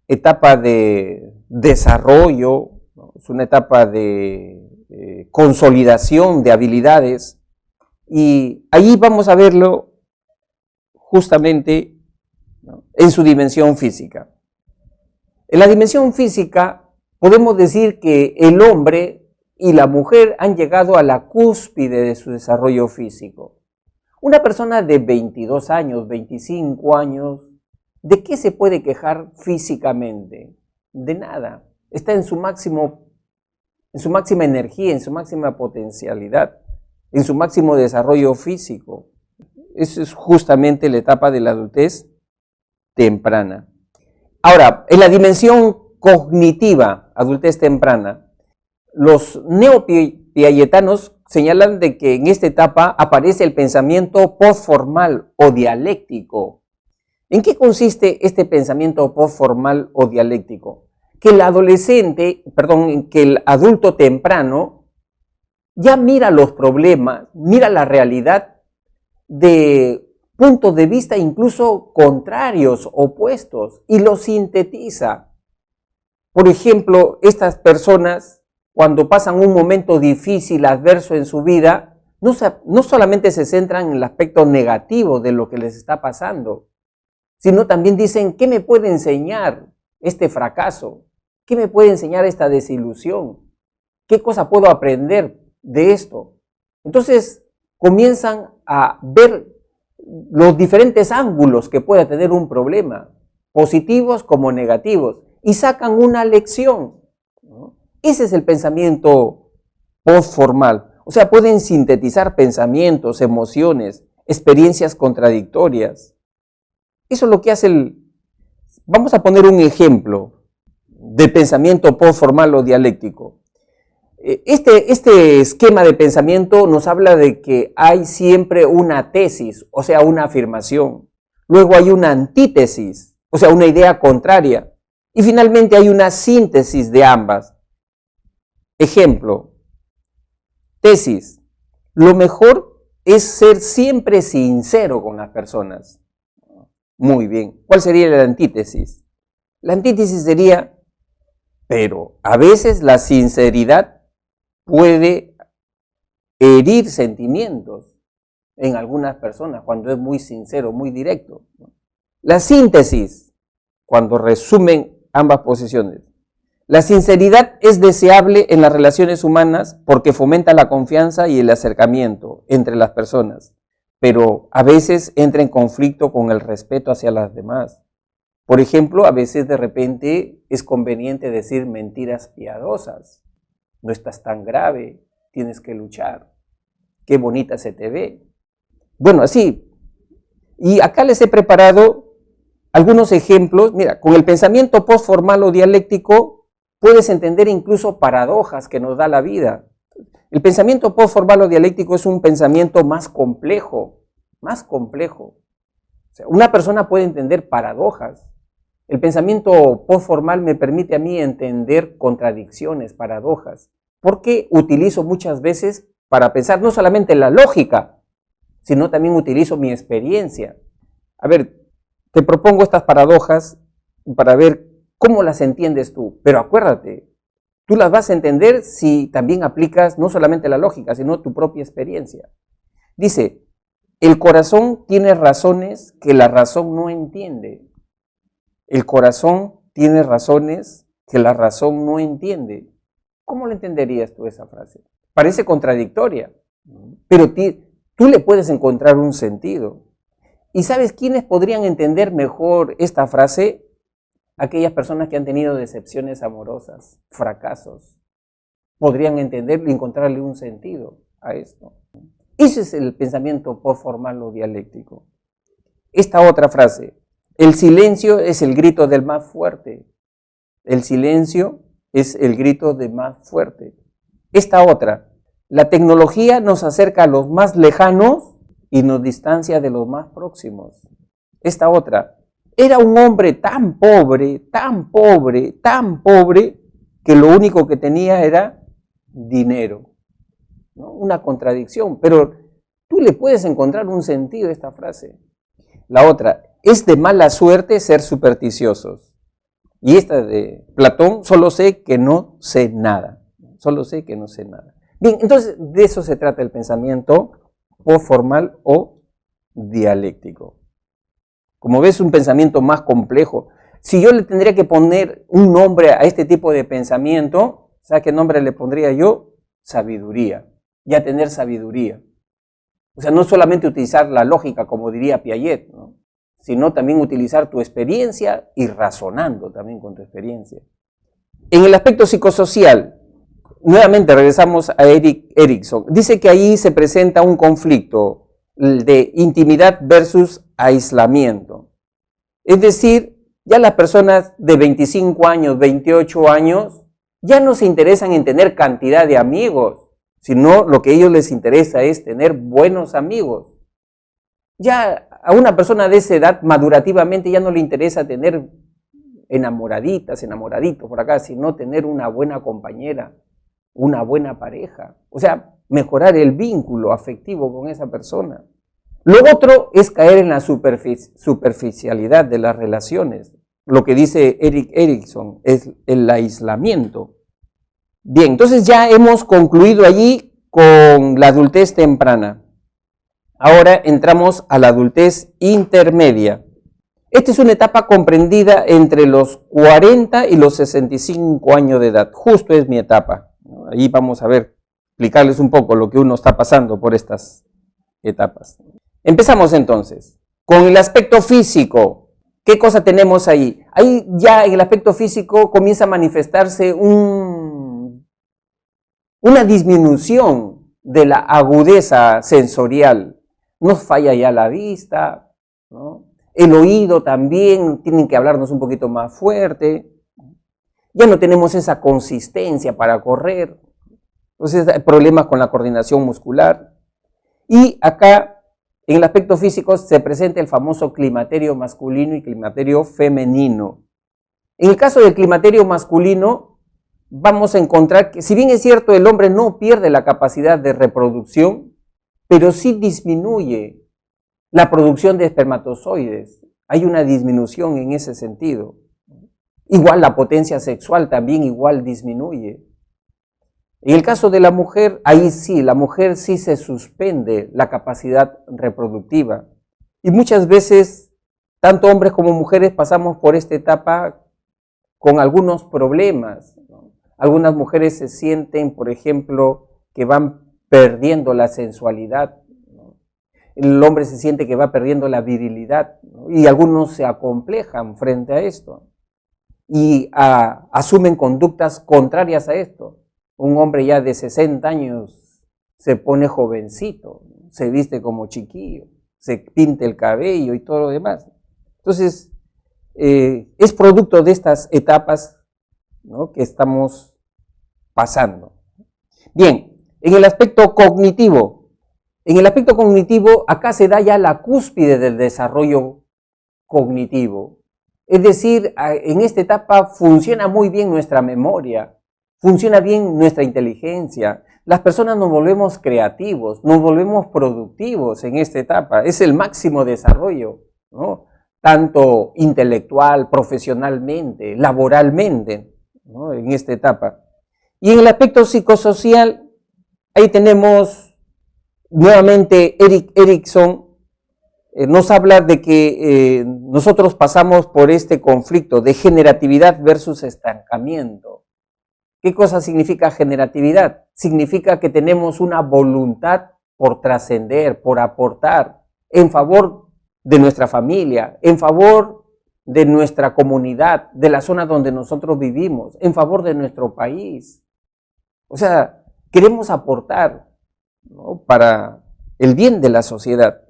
etapa de desarrollo, ¿no? Es una etapa de consolidación de habilidades, y ahí vamos a verlo justamente, ¿no?, en su dimensión física. En la dimensión física podemos decir que el hombre y la mujer han llegado a la cúspide de su desarrollo físico. Una persona de 22 años, 25 años, ¿de qué se puede quejar físicamente? De nada. Está en su máxima energía, en su máxima potencialidad, en su máximo desarrollo físico. Esa es justamente la etapa de la adultez temprana. Ahora, en la dimensión cognitiva, adultez temprana, los neopiagetanos señalan de que en esta etapa aparece el pensamiento postformal o dialéctico. ¿En qué consiste este pensamiento postformal o dialéctico? Que el adulto temprano ya mira los problemas, mira la realidad de puntos de vista incluso contrarios, opuestos, y los sintetiza. Por ejemplo, estas personas, cuando pasan un momento difícil, adverso en su vida, no solamente se centran en el aspecto negativo de lo que les está pasando, sino también dicen, ¿qué me puede enseñar este fracaso? ¿Qué me puede enseñar esta desilusión? ¿Qué cosa puedo aprender de esto? Entonces comienzan a ver los diferentes ángulos que pueda tener un problema, positivos como negativos, y sacan una lección, ¿no? Ese es el pensamiento postformal. O sea, pueden sintetizar pensamientos, emociones, experiencias contradictorias. Eso es lo que hace Vamos a poner un ejemplo de pensamiento postformal o dialéctico. Este esquema de pensamiento nos habla de que hay siempre una tesis, o sea, una afirmación. Luego hay una antítesis, o sea, una idea contraria. Y finalmente hay una síntesis de ambas. Ejemplo, tesis. Lo mejor es ser siempre sincero con las personas. Muy bien. ¿Cuál sería la antítesis? La antítesis sería, pero a veces la sinceridad puede herir sentimientos en algunas personas cuando es muy sincero, muy directo. La síntesis, cuando resumen ambas posiciones. La sinceridad es deseable en las relaciones humanas porque fomenta la confianza y el acercamiento entre las personas, pero a veces entra en conflicto con el respeto hacia las demás. Por ejemplo, a veces de repente es conveniente decir mentiras piadosas. No estás tan grave, tienes que luchar. Qué bonita se te ve. Bueno, así. Y acá les he preparado algunos ejemplos. Mira, con el pensamiento postformal o dialéctico puedes entender incluso paradojas que nos da la vida. El pensamiento postformal o dialéctico es un pensamiento más complejo, más complejo. O sea, una persona puede entender paradojas. El pensamiento postformal me permite a mí entender contradicciones, paradojas, porque utilizo muchas veces para pensar no solamente la lógica, sino también utilizo mi experiencia. A ver, te propongo estas paradojas para ver cómo las entiendes tú, pero acuérdate, tú las vas a entender si también aplicas no solamente la lógica, sino tu propia experiencia. Dice, el corazón tiene razones que la razón no entiende. El corazón tiene razones que la razón no entiende. ¿Cómo le entenderías tú esa frase? Parece contradictoria, pero tú le puedes encontrar un sentido. ¿Y sabes quiénes podrían entender mejor esta frase? Aquellas personas que han tenido decepciones amorosas, fracasos. Podrían entenderlo y encontrarle un sentido a esto. Ese es el pensamiento postformal o dialéctico. Esta otra frase, el silencio es el grito del más fuerte. El silencio es el grito del más fuerte. Esta otra, la tecnología nos acerca a los más lejanos y nos distancia de los más próximos. Esta otra, era un hombre tan pobre, tan pobre, tan pobre, que lo único que tenía era dinero. ¿No? Una contradicción, pero tú le puedes encontrar un sentido a esta frase. La otra, es de mala suerte ser supersticiosos. Y esta de Platón, solo sé que no sé nada. Solo sé que no sé nada. Bien, entonces de eso se trata el pensamiento postformal o dialéctico. Como ves, un pensamiento más complejo. Si yo le tendría que poner un nombre a este tipo de pensamiento, ¿sabes qué nombre le pondría yo? Sabiduría. Ya tener sabiduría. O sea, no solamente utilizar la lógica, como diría Piaget, ¿no? Sino también utilizar tu experiencia y razonando también con tu experiencia. En el aspecto psicosocial, nuevamente regresamos a Erik Erikson. Dice que ahí se presenta un conflicto de intimidad versus aislamiento. Es decir, ya las personas de 25 años, 28 años, ya no se interesan en tener cantidad de amigos, sino lo que a ellos les interesa es tener buenos amigos. Ya a una persona de esa edad, madurativamente, ya no le interesa tener enamoraditas, enamoraditos por acá, sino tener una buena compañera, una buena pareja. O sea, mejorar el vínculo afectivo con esa persona. Lo otro es caer en la superficialidad de las relaciones. Lo que dice Erik Erikson es el aislamiento. Bien, entonces ya hemos concluido allí con la adultez temprana. Ahora entramos a la adultez intermedia. Esta es una etapa comprendida entre los 40 y los 65 años de edad. Justo es mi etapa. Ahí vamos a ver, explicarles un poco lo que uno está pasando por estas etapas. Empezamos entonces con el aspecto físico. ¿Qué cosa tenemos ahí? Ahí ya en el aspecto físico comienza a manifestarse una disminución de la agudeza sensorial. Nos falla ya la vista, ¿no? El oído también, tienen que hablarnos un poquito más fuerte. Ya no tenemos esa consistencia para correr. Entonces hay problemas con la coordinación muscular. Y acá, en el aspecto físico, se presenta el famoso climaterio masculino y climaterio femenino. En el caso del climaterio masculino, vamos a encontrar que, si bien es cierto, el hombre no pierde la capacidad de reproducción, pero sí disminuye la producción de espermatozoides. Hay una disminución en ese sentido. Igual la potencia sexual también igual disminuye. En el caso de la mujer, ahí sí, la mujer sí se suspende la capacidad reproductiva. Y muchas veces, tanto hombres como mujeres pasamos por esta etapa con algunos problemas, ¿no? Algunas mujeres se sienten, por ejemplo, que van perdiendo la sensualidad, ¿no? El hombre se siente que va perdiendo la virilidad, ¿no? Y algunos se acomplejan frente a esto y asumen conductas contrarias a esto. Un hombre ya de 60 años se pone jovencito, se viste como chiquillo, se pinta el cabello y todo lo demás. Entonces, es producto de estas etapas, ¿no?, que estamos pasando. Bien, en el aspecto cognitivo, acá se da ya la cúspide del desarrollo cognitivo. Es decir, en esta etapa funciona muy bien nuestra memoria, funciona bien nuestra inteligencia. Las personas nos volvemos creativos, nos volvemos productivos en esta etapa. Es el máximo desarrollo, ¿no?, tanto intelectual, profesionalmente, laboralmente, ¿no?, en esta etapa. Y en el aspecto psicosocial, ahí tenemos nuevamente Erik Erikson, nos habla de que nosotros pasamos por este conflicto de generatividad versus estancamiento. ¿Qué cosa significa generatividad? Significa que tenemos una voluntad por trascender, por aportar en favor de nuestra familia, en favor de nuestra comunidad, de la zona donde nosotros vivimos, en favor de nuestro país. O sea, queremos aportar, ¿no?, para el bien de la sociedad.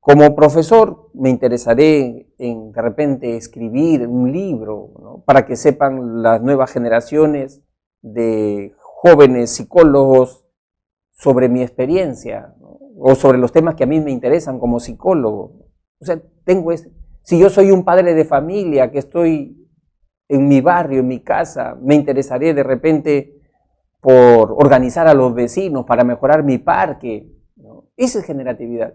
Como profesor me interesaré en de repente escribir un libro, ¿no?, para que sepan las nuevas generaciones de jóvenes psicólogos sobre mi experiencia, ¿no?, o sobre los temas que a mí me interesan como psicólogo. O sea, si yo soy un padre de familia que estoy en mi barrio, en mi casa, me interesaré de repente por organizar a los vecinos para mejorar mi parque, ¿no? Esa es generatividad.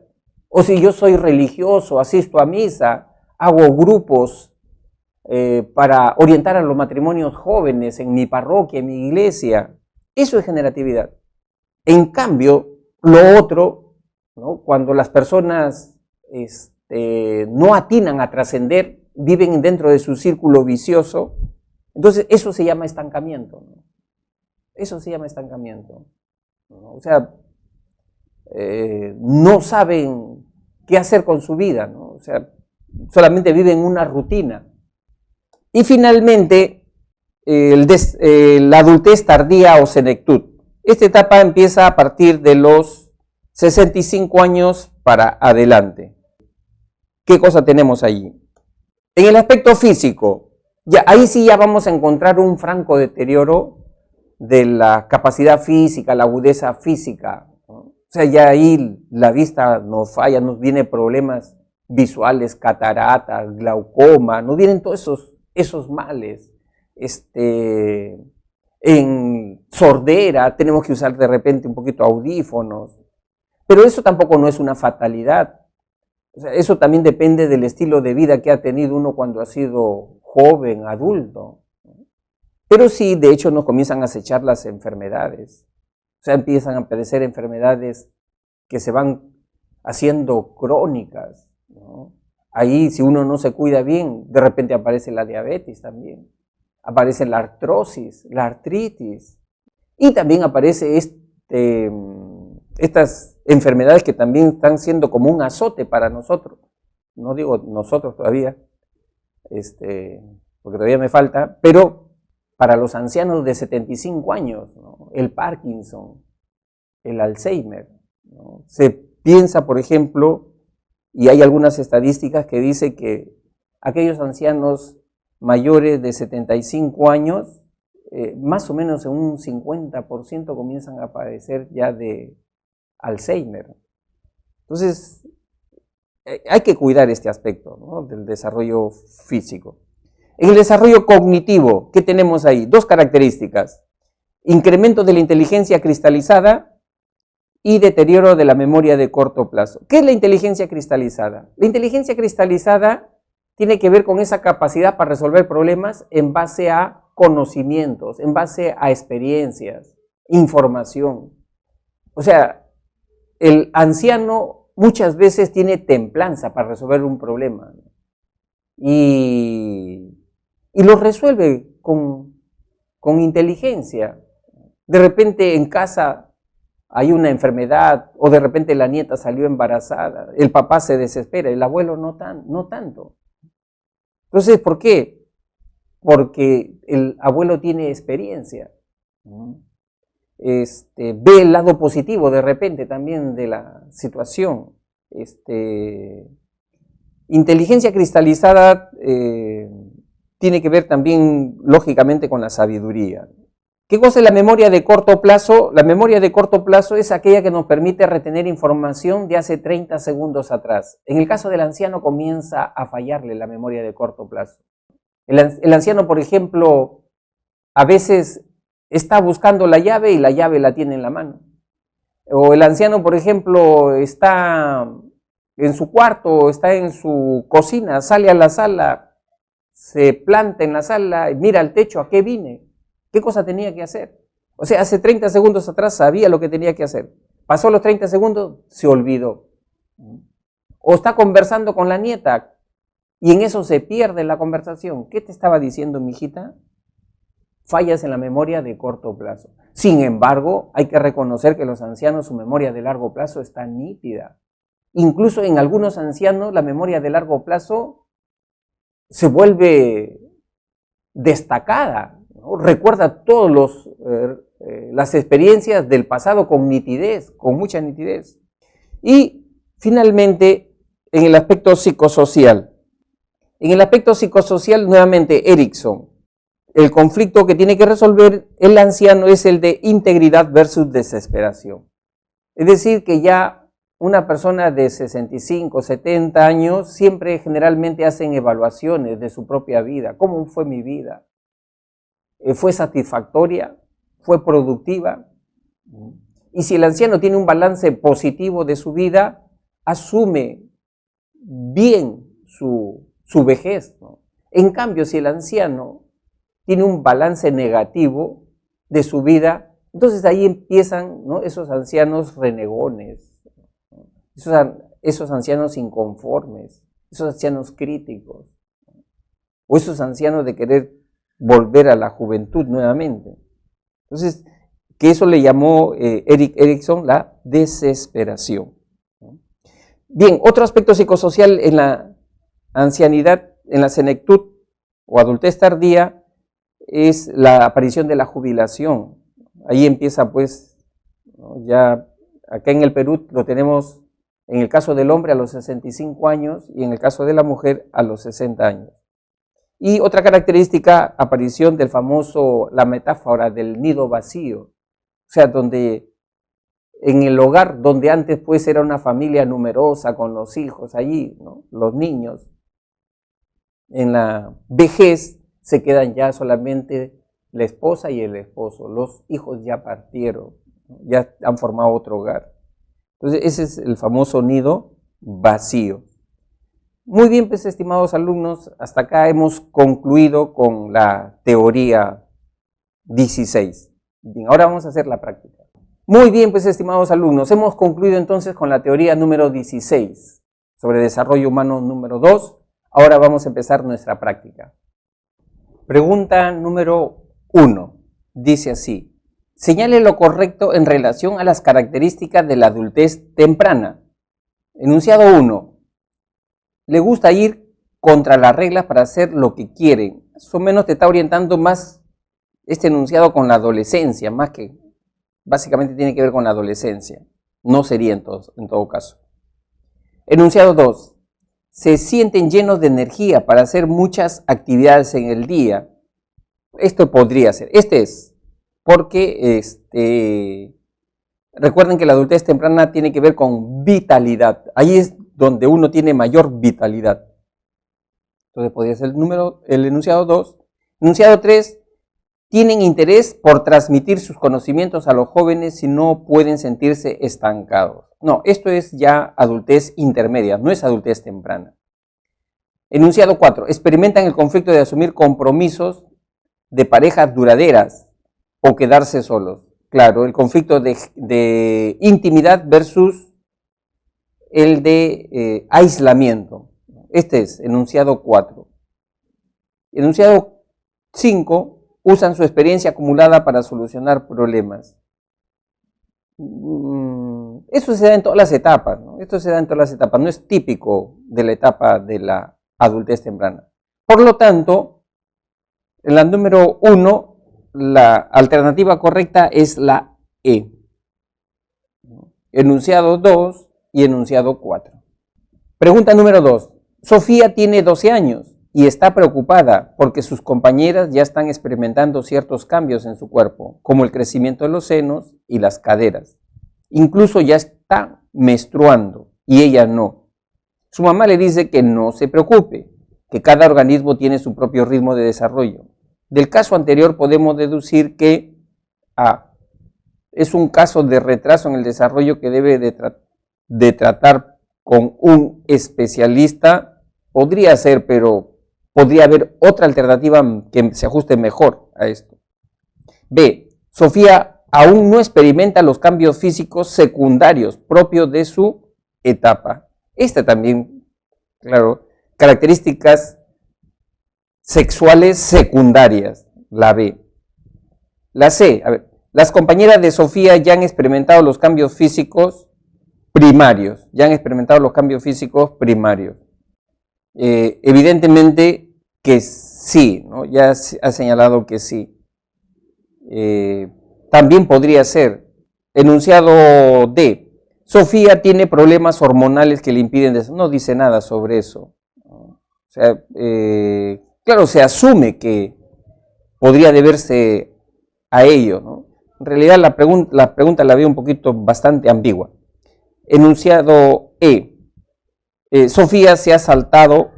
O si yo soy religioso, asisto a misa, hago grupos para orientar a los matrimonios jóvenes en mi parroquia, en mi iglesia. Eso es generatividad. En cambio, lo otro, ¿no?, cuando las personas no atinan a trascender, viven dentro de su círculo vicioso, entonces eso se llama estancamiento, ¿no? Eso se llama estancamiento, ¿no? O sea, no saben qué hacer con su vida, ¿no? O sea, solamente viven una rutina. Y finalmente, la adultez tardía o senectud. Esta etapa empieza a partir de los 65 años para adelante. ¿Qué cosa tenemos allí? En el aspecto físico, ahí sí ya vamos a encontrar un franco deterioro de la capacidad física, la agudeza física, ¿no? O sea, ya ahí la vista nos falla, nos vienen problemas visuales, cataratas, glaucoma, nos vienen todos esos males. En sordera tenemos que usar de repente un poquito audífonos, pero eso tampoco no es una fatalidad. O sea, eso también depende del estilo de vida que ha tenido uno cuando ha sido joven, adulto. Pero sí, de hecho, nos comienzan a acechar las enfermedades. O sea, empiezan a aparecer enfermedades que se van haciendo crónicas, ¿no? Ahí, si uno no se cuida bien, de repente aparece la diabetes también. Aparece la artrosis, la artritis. Y también aparece estas enfermedades que también están siendo como un azote para nosotros. No digo nosotros todavía, porque todavía me falta, pero para los ancianos de 75 años, ¿no?, el Parkinson, el Alzheimer, ¿no? Se piensa, por ejemplo, y hay algunas estadísticas que dicen que aquellos ancianos mayores de 75 años, más o menos en un 50% comienzan a padecer ya de Alzheimer. Entonces, hay que cuidar este aspecto, ¿no?, del desarrollo físico. En el desarrollo cognitivo, ¿qué tenemos ahí? Dos características: incremento de la inteligencia cristalizada y deterioro de la memoria de corto plazo. ¿Qué es la inteligencia cristalizada? La inteligencia cristalizada tiene que ver con esa capacidad para resolver problemas en base a conocimientos, en base a experiencias, información. O sea, el anciano muchas veces tiene templanza para resolver un problema y lo resuelve con inteligencia. De repente en casa hay una enfermedad o de repente la nieta salió embarazada, el papá se desespera, el abuelo no tanto. Entonces, ¿por qué? Porque el abuelo tiene experiencia. Ve el lado positivo de repente también de la situación. Inteligencia cristalizada tiene que ver también lógicamente con la sabiduría. ¿Qué cosa es la memoria de corto plazo? La memoria de corto plazo es aquella que nos permite retener información de hace 30 segundos atrás. En el caso del anciano comienza a fallarle la memoria de corto plazo. El anciano, por ejemplo, a veces está buscando la llave y la llave la tiene en la mano. O el anciano, por ejemplo, está en su cuarto, está en su cocina, sale a la sala, se planta en la sala, mira al techo, ¿a qué vine? ¿Qué cosa tenía que hacer? O sea, hace 30 segundos atrás sabía lo que tenía que hacer. Pasó los 30 segundos, se olvidó. O está conversando con la nieta y en eso se pierde la conversación. ¿Qué te estaba diciendo, mijita? Fallas en la memoria de corto plazo. Sin embargo, hay que reconocer que los ancianos, su memoria de largo plazo está nítida. Incluso en algunos ancianos la memoria de largo plazo se vuelve destacada, ¿no? Recuerda todas las experiencias del pasado con nitidez, con mucha nitidez. Y finalmente, en el aspecto psicosocial. En el aspecto psicosocial, nuevamente, Erikson, el conflicto que tiene que resolver el anciano es el de integridad versus desesperación. Es decir, que ya una persona de 65, 70 años siempre generalmente hacen evaluaciones de su propia vida. ¿Cómo fue mi vida? ¿Fue satisfactoria? ¿Fue productiva? Y si el anciano tiene un balance positivo de su vida, asume bien su vejez, ¿no? En cambio, si el anciano tiene un balance negativo de su vida, entonces ahí empiezan, ¿no?, esos ancianos renegones, ¿no?, esos ancianos inconformes, esos ancianos críticos, ¿no?, o esos ancianos de querer volver a la juventud nuevamente. Entonces, que eso le llamó Erik Erikson la desesperación, ¿no? Bien, otro aspecto psicosocial en la ancianidad, en la senectud o adultez tardía, es la aparición de la jubilación. Ahí empieza, pues, ¿no?, ya acá en el Perú lo tenemos en el caso del hombre a los 65 años y en el caso de la mujer a los 60 años. Y otra característica, aparición del famoso, la metáfora del nido vacío, o sea, donde en el hogar donde antes pues era una familia numerosa con los hijos allí, ¿no?, los niños, en la vejez se quedan ya solamente la esposa y el esposo, los hijos ya partieron, ¿no?, ya han formado otro hogar. Entonces ese es el famoso nido vacío. Muy bien, pues, estimados alumnos, hasta acá hemos concluido con la teoría 16. Bien, ahora vamos a hacer la práctica. Muy bien, pues, estimados alumnos, hemos concluido entonces con la teoría número 16 sobre desarrollo humano número 2. Ahora vamos a empezar nuestra práctica. Pregunta número 1. Dice así: señale lo correcto en relación a las características de la adultez temprana. Enunciado 1. Le gusta ir contra las reglas para hacer lo que quieren. Más o menos te está orientando más este enunciado con la adolescencia, más que básicamente tiene que ver con la adolescencia. No sería en todo caso. Enunciado 2. Se sienten llenos de energía para hacer muchas actividades en el día. Esto podría ser. Este es porque recuerden que la adultez temprana tiene que ver con vitalidad. Ahí es donde uno tiene mayor vitalidad. Entonces podría ser el enunciado 2. Enunciado 3. Tienen interés por transmitir sus conocimientos a los jóvenes y no pueden sentirse estancados. No, esto es ya adultez intermedia, no es adultez temprana. Enunciado 4. Experimentan el conflicto de asumir compromisos de parejas duraderas o quedarse solos. Claro, el conflicto de intimidad versus el de aislamiento. Este es enunciado 4. Enunciado 5. Usan su experiencia acumulada para solucionar problemas. Eso se da en todas las etapas, ¿no? Esto se da en todas las etapas, no es típico de la etapa de la adultez temprana. Por lo tanto, en la número 1, la alternativa correcta es la E. Enunciado 2 y enunciado 4. Pregunta número 2. Sofía tiene 12 años y está preocupada porque sus compañeras ya están experimentando ciertos cambios en su cuerpo, como el crecimiento de los senos y las caderas. Incluso ya está menstruando y ella no. Su mamá le dice que no se preocupe, que cada organismo tiene su propio ritmo de desarrollo. Del caso anterior podemos deducir que es un caso de retraso en el desarrollo que debe de tratar con un especialista. Podría ser, pero podría haber otra alternativa que se ajuste mejor a esto. B. Sofía aún no experimenta los cambios físicos secundarios propios de su etapa. Esta también, claro, características sexuales secundarias, la B. La C, a ver, las compañeras de Sofía ya han experimentado los cambios físicos primarios, evidentemente que sí, ¿no? Ya ha señalado que sí. También podría ser, enunciado D, Sofía tiene problemas hormonales que le impiden, no dice nada sobre eso. O sea, claro, se asume que podría deberse a ello, ¿no? En realidad la pregunta la veo un poquito bastante ambigua. Enunciado E, Sofía se ha saltado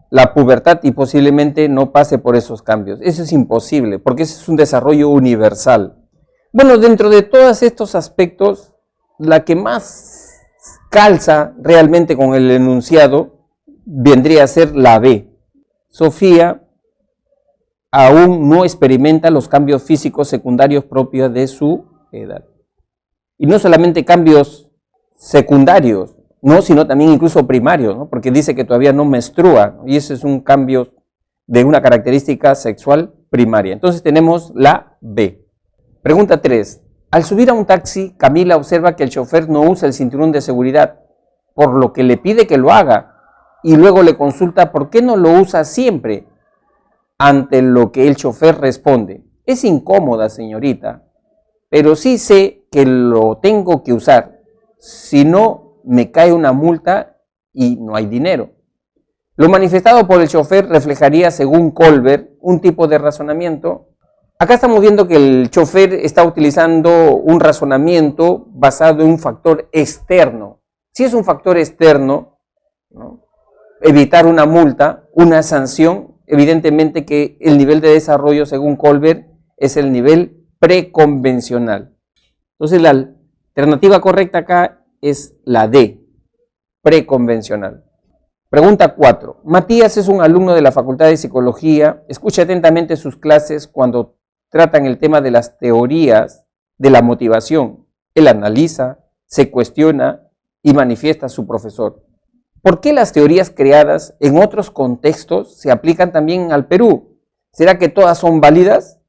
la pubertad y posiblemente no pase por esos cambios. Eso es imposible, porque ese es un desarrollo universal. Bueno, dentro de todos estos aspectos, la que más calza realmente con el enunciado vendría a ser la B. Sofía aún no experimenta los cambios físicos secundarios propios de su edad. Y no solamente cambios secundarios, ¿no? Sino también incluso primarios, ¿no? Porque dice que todavía no menstrua, ¿no? Y ese es un cambio de una característica sexual primaria. Entonces tenemos la B. Pregunta 3. Al subir a un taxi, Camila observa que el chofer no usa el cinturón de seguridad, por lo que le pide que lo haga, y luego le consulta por qué no lo usa siempre, ante lo que el chofer responde: es incómoda, señorita, pero sí sé que lo tengo que usar, si no me cae una multa y no hay dinero. Lo manifestado por el chofer reflejaría, según Colbert, un tipo de razonamiento. Acá estamos viendo que el chofer está utilizando un razonamiento basado en un factor externo. Si es un factor externo, ¿no?, evitar una multa, una sanción, evidentemente que el nivel de desarrollo, según Colbert, es el nivel preconvencional. Entonces la alternativa correcta acá es la D, preconvencional. Pregunta 4. Matías es un alumno de la Facultad de Psicología. Escucha atentamente sus clases cuando tratan el tema de las teorías de la motivación. Él analiza, se cuestiona y manifiesta a su profesor. ¿Por qué las teorías creadas en otros contextos se aplican también al Perú? ¿Será que todas son válidas?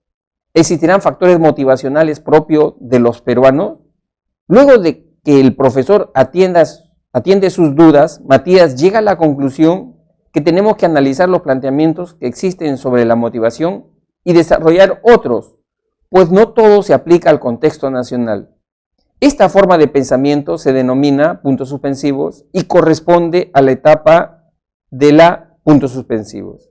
¿Existirán factores motivacionales propios de los peruanos? Luego de que el profesor atiende sus dudas, Matías llega a la conclusión que tenemos que analizar los planteamientos que existen sobre la motivación y desarrollar otros, pues no todo se aplica al contexto nacional. Esta forma de pensamiento se denomina puntos suspensivos y corresponde a la etapa de la puntos suspensivos.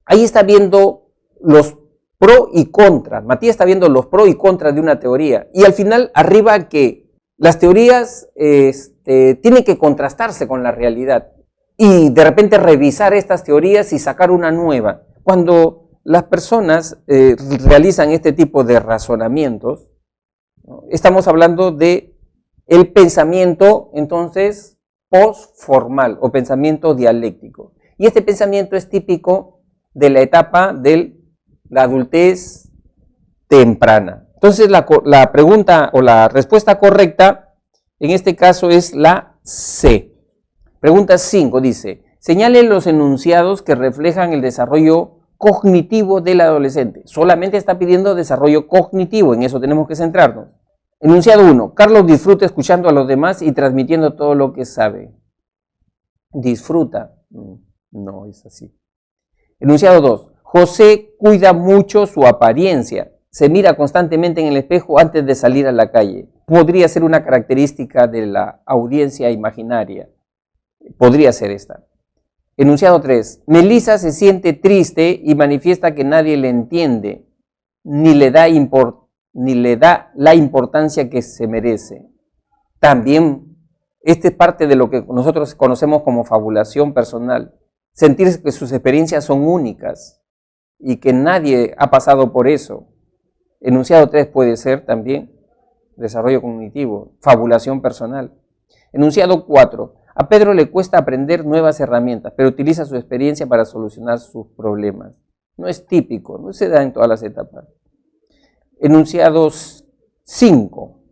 Ahí está viendo los pro y contra. Matías está viendo los pro y contra de una teoría. Y al final arriba que las teorías tienen que contrastarse con la realidad. Y de repente revisar estas teorías y sacar una nueva. Cuando las personas realizan este tipo de razonamientos, ¿no?, estamos hablando de el pensamiento, entonces, postformal o pensamiento dialéctico. Y este pensamiento es típico de la etapa de la adultez temprana. Entonces, la pregunta o la respuesta correcta en este caso es la C. Pregunta 5 dice: señale los enunciados que reflejan el desarrollo cognitivo del adolescente. Solamente está pidiendo desarrollo cognitivo, en eso tenemos que centrarnos. Enunciado 1. Carlos disfruta escuchando a los demás y transmitiendo todo lo que sabe. Disfruta. No es así. Enunciado 2. José cuida mucho su apariencia. Se mira constantemente en el espejo antes de salir a la calle. Podría ser una característica de la audiencia imaginaria. Podría ser esta. Enunciado 3. Melissa se siente triste y manifiesta que nadie le entiende, ni le da la importancia que se merece. También, esta es parte de lo que nosotros conocemos como fabulación personal. Sentir que sus experiencias son únicas y que nadie ha pasado por eso. Enunciado 3 puede ser también desarrollo cognitivo, fabulación personal. Enunciado 4. A Pedro le cuesta aprender nuevas herramientas, pero utiliza su experiencia para solucionar sus problemas. No es típico, no se da en todas las etapas. Enunciado 5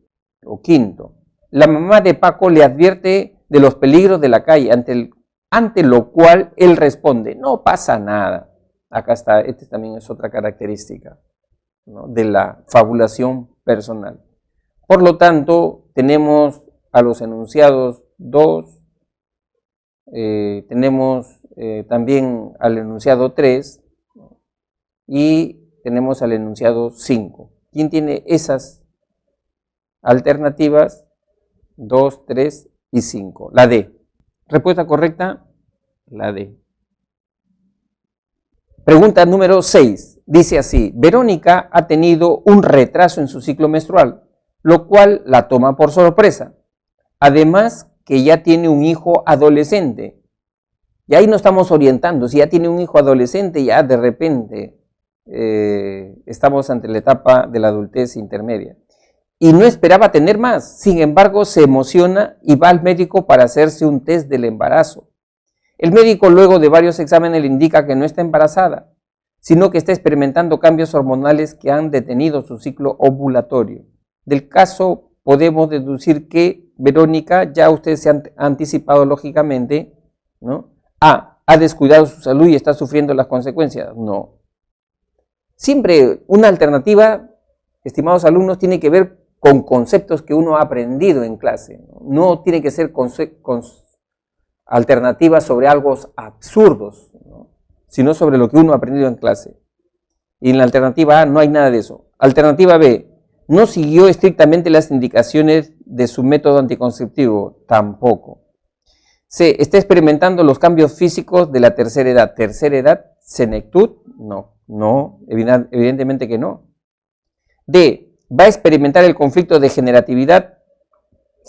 o quinto. La mamá de Paco le advierte de los peligros de la calle, ante lo cual él responde, no pasa nada. Acá está, este también es otra característica, ¿no?, de la fabulación personal. Por lo tanto, tenemos a los enunciados 2, tenemos también al enunciado 3 y tenemos al enunciado 5. ¿Quién tiene esas alternativas? 2, 3 y 5. La D. Respuesta correcta, la D. Pregunta número 6. Dice así: Verónica ha tenido un retraso en su ciclo menstrual, lo cual la toma por sorpresa. Además que ya tiene un hijo adolescente. Y ahí nos estamos orientando. Si ya tiene un hijo adolescente, ya de repente estamos ante la etapa de la adultez intermedia. Y no esperaba tener más. Sin embargo, se emociona y va al médico para hacerse un test del embarazo. El médico, luego de varios exámenes, le indica que no está embarazada, sino que está experimentando cambios hormonales que han detenido su ciclo ovulatorio. Del caso podemos deducir que Verónica, ya usted se ha anticipado lógicamente, ¿no? ¿Ha descuidado su salud y está sufriendo las consecuencias? No. Siempre una alternativa, estimados alumnos, tiene que ver con conceptos que uno ha aprendido en clase. No tiene que ser alternativas sobre algo absurdos, ¿no?, sino sobre lo que uno ha aprendido en clase. Y en la alternativa A no hay nada de eso. Alternativa B: no siguió estrictamente las indicaciones de su método anticonceptivo. Tampoco. C. Está experimentando los cambios físicos de la tercera edad. ¿Tercera edad? ¿Senectud? No, evidentemente que no. D. ¿Va a experimentar el conflicto de generatividad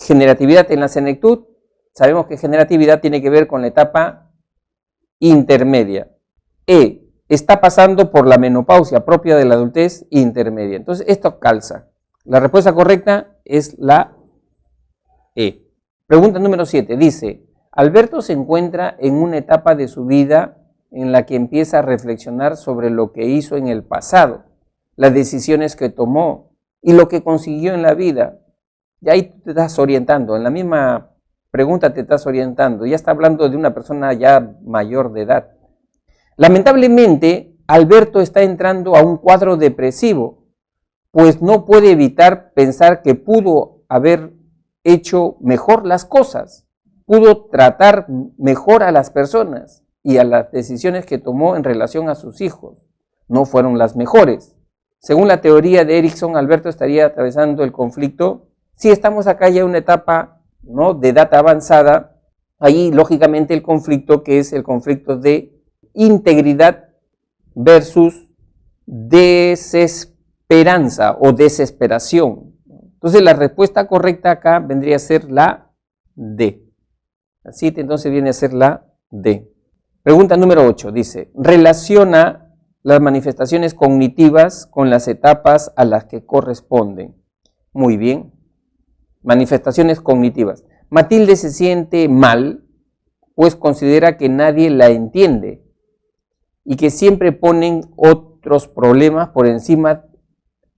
en la senectud? Sabemos que generatividad tiene que ver con la etapa intermedia. E. Está pasando por la menopausia propia de la adultez intermedia. Entonces, esto calza. La respuesta correcta es la E. Pregunta número 7. Dice: Alberto se encuentra en una etapa de su vida en la que empieza a reflexionar sobre lo que hizo en el pasado, las decisiones que tomó y lo que consiguió en la vida. Y ahí te estás orientando, en la misma pregunta te estás orientando, ya está hablando de una persona ya mayor de edad. Lamentablemente, Alberto está entrando a un cuadro depresivo, pues no puede evitar pensar que pudo haber hecho mejor las cosas, pudo tratar mejor a las personas y a las decisiones que tomó en relación a sus hijos no fueron las mejores. Según la teoría de Erikson, Alberto estaría atravesando el conflicto. Si estamos acá ya en una etapa, ¿no?, de edad avanzada, ahí lógicamente el conflicto, que es el conflicto de integridad versus desesperanza o desesperación. Entonces la respuesta correcta acá vendría a ser la D. Así entonces viene a ser la D. Pregunta número 8, dice: relaciona las manifestaciones cognitivas con las etapas a las que corresponden. Muy bien. Manifestaciones cognitivas. Matilde se siente mal, pues considera que nadie la entiende y que siempre ponen otros problemas por encima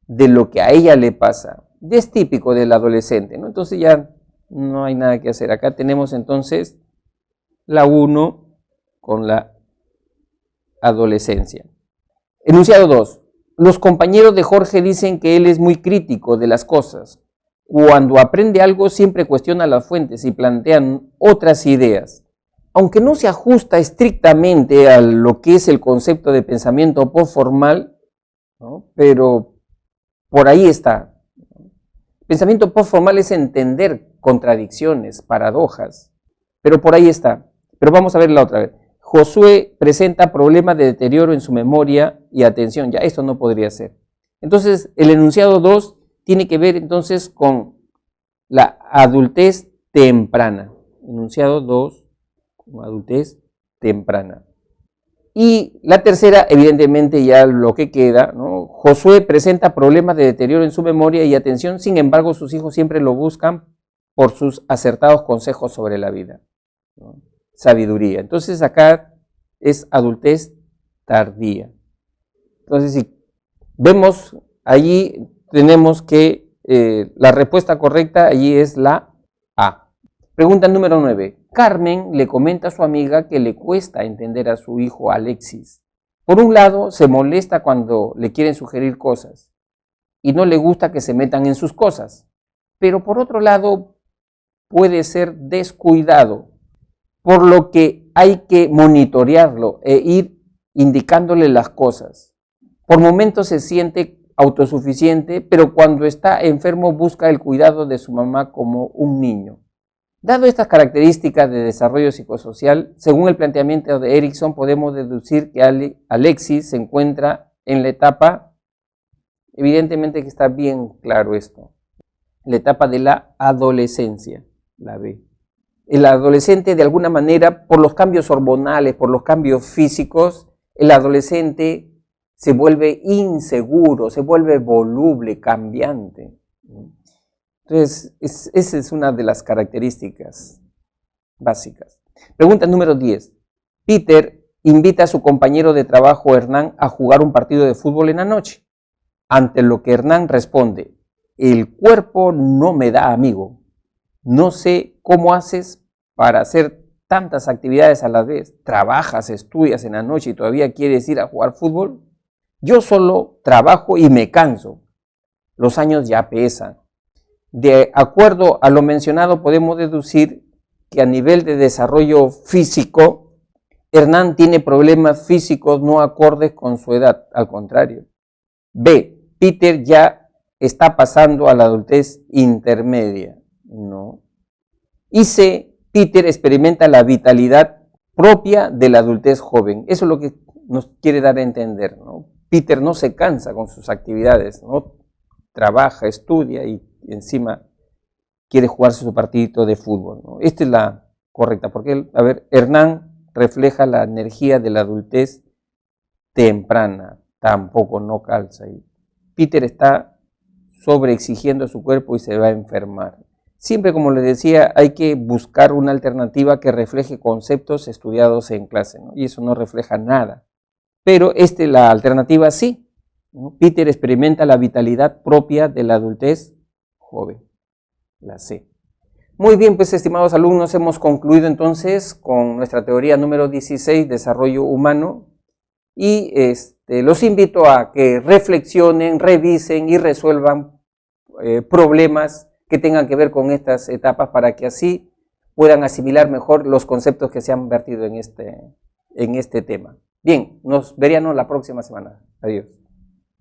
de lo que a ella le pasa. Es típico del adolescente, ¿no? Entonces ya no hay nada que hacer. Acá tenemos entonces la 1 con la adolescencia. Enunciado 2. Los compañeros de Jorge dicen que él es muy crítico de las cosas. Cuando aprende algo siempre cuestiona las fuentes y plantean otras ideas. Aunque no se ajusta estrictamente a lo que es el concepto de pensamiento postformal, ¿no?, pero por ahí está. Pensamiento postformal es entender contradicciones, paradojas, pero por ahí está. Pero vamos a verla otra vez. Josué presenta problemas de deterioro en su memoria y atención. Ya esto no podría ser. Entonces, el enunciado 2 tiene que ver entonces con la adultez temprana. Enunciado 2, adultez temprana. Y la tercera, evidentemente ya lo que queda, ¿no? Josué presenta problemas de deterioro en su memoria y atención, sin embargo sus hijos siempre lo buscan por sus acertados consejos sobre la vida, ¿no? Sabiduría. Entonces acá es adultez tardía. Entonces si vemos allí, tenemos que la respuesta correcta allí es la A. Pregunta número 9. Carmen le comenta a su amiga que le cuesta entender a su hijo Alexis. Por un lado, se molesta cuando le quieren sugerir cosas y no le gusta que se metan en sus cosas. Pero por otro lado, puede ser descuidado, por lo que hay que monitorearlo e ir indicándole las cosas. Por momentos se siente autosuficiente, pero cuando está enfermo busca el cuidado de su mamá como un niño. Dado estas características de desarrollo psicosocial, según el planteamiento de Erikson, podemos deducir que Alexis se encuentra en la etapa, evidentemente que está bien claro esto, la etapa de la adolescencia, la B. El adolescente, de alguna manera, por los cambios hormonales, por los cambios físicos, el adolescente se vuelve inseguro, se vuelve voluble, cambiante. Entonces, esa es una de las características básicas. Pregunta número 10. Peter invita a su compañero de trabajo Hernán a jugar un partido de fútbol en la noche, ante lo que Hernán responde: el cuerpo no me da, amigo. No sé cómo haces para hacer tantas actividades a la vez. ¿Trabajas, estudias en la noche y todavía quieres ir a jugar fútbol? Yo solo trabajo y me canso. Los años ya pesan. De acuerdo a lo mencionado, podemos deducir que a nivel de desarrollo físico, Hernán tiene problemas físicos no acordes con su edad, al contrario. B. Peter ya está pasando a la adultez intermedia. No. Y C. Peter experimenta la vitalidad propia de la adultez joven. Eso es lo que nos quiere dar a entender, ¿no? Peter no se cansa con sus actividades, ¿no? Trabaja, estudia y encima quiere jugarse su partidito de fútbol, ¿no? Esta es la correcta, porque, a ver, Hernán refleja la energía de la adultez temprana, tampoco no calza. Y Peter está sobreexigiendo a su cuerpo y se va a enfermar. Siempre, como les decía, hay que buscar una alternativa que refleje conceptos estudiados en clase, ¿no? Y eso no refleja nada. Pero la alternativa sí, ¿no? Peter experimenta la vitalidad propia de la adultez joven, la C. Muy bien, pues estimados alumnos, hemos concluido entonces con nuestra teoría número 16, desarrollo humano, y los invito a que reflexionen, revisen y resuelvan problemas que tengan que ver con estas etapas para que así puedan asimilar mejor los conceptos que se han vertido en este tema. Bien, nos veríamos la próxima semana. Adiós.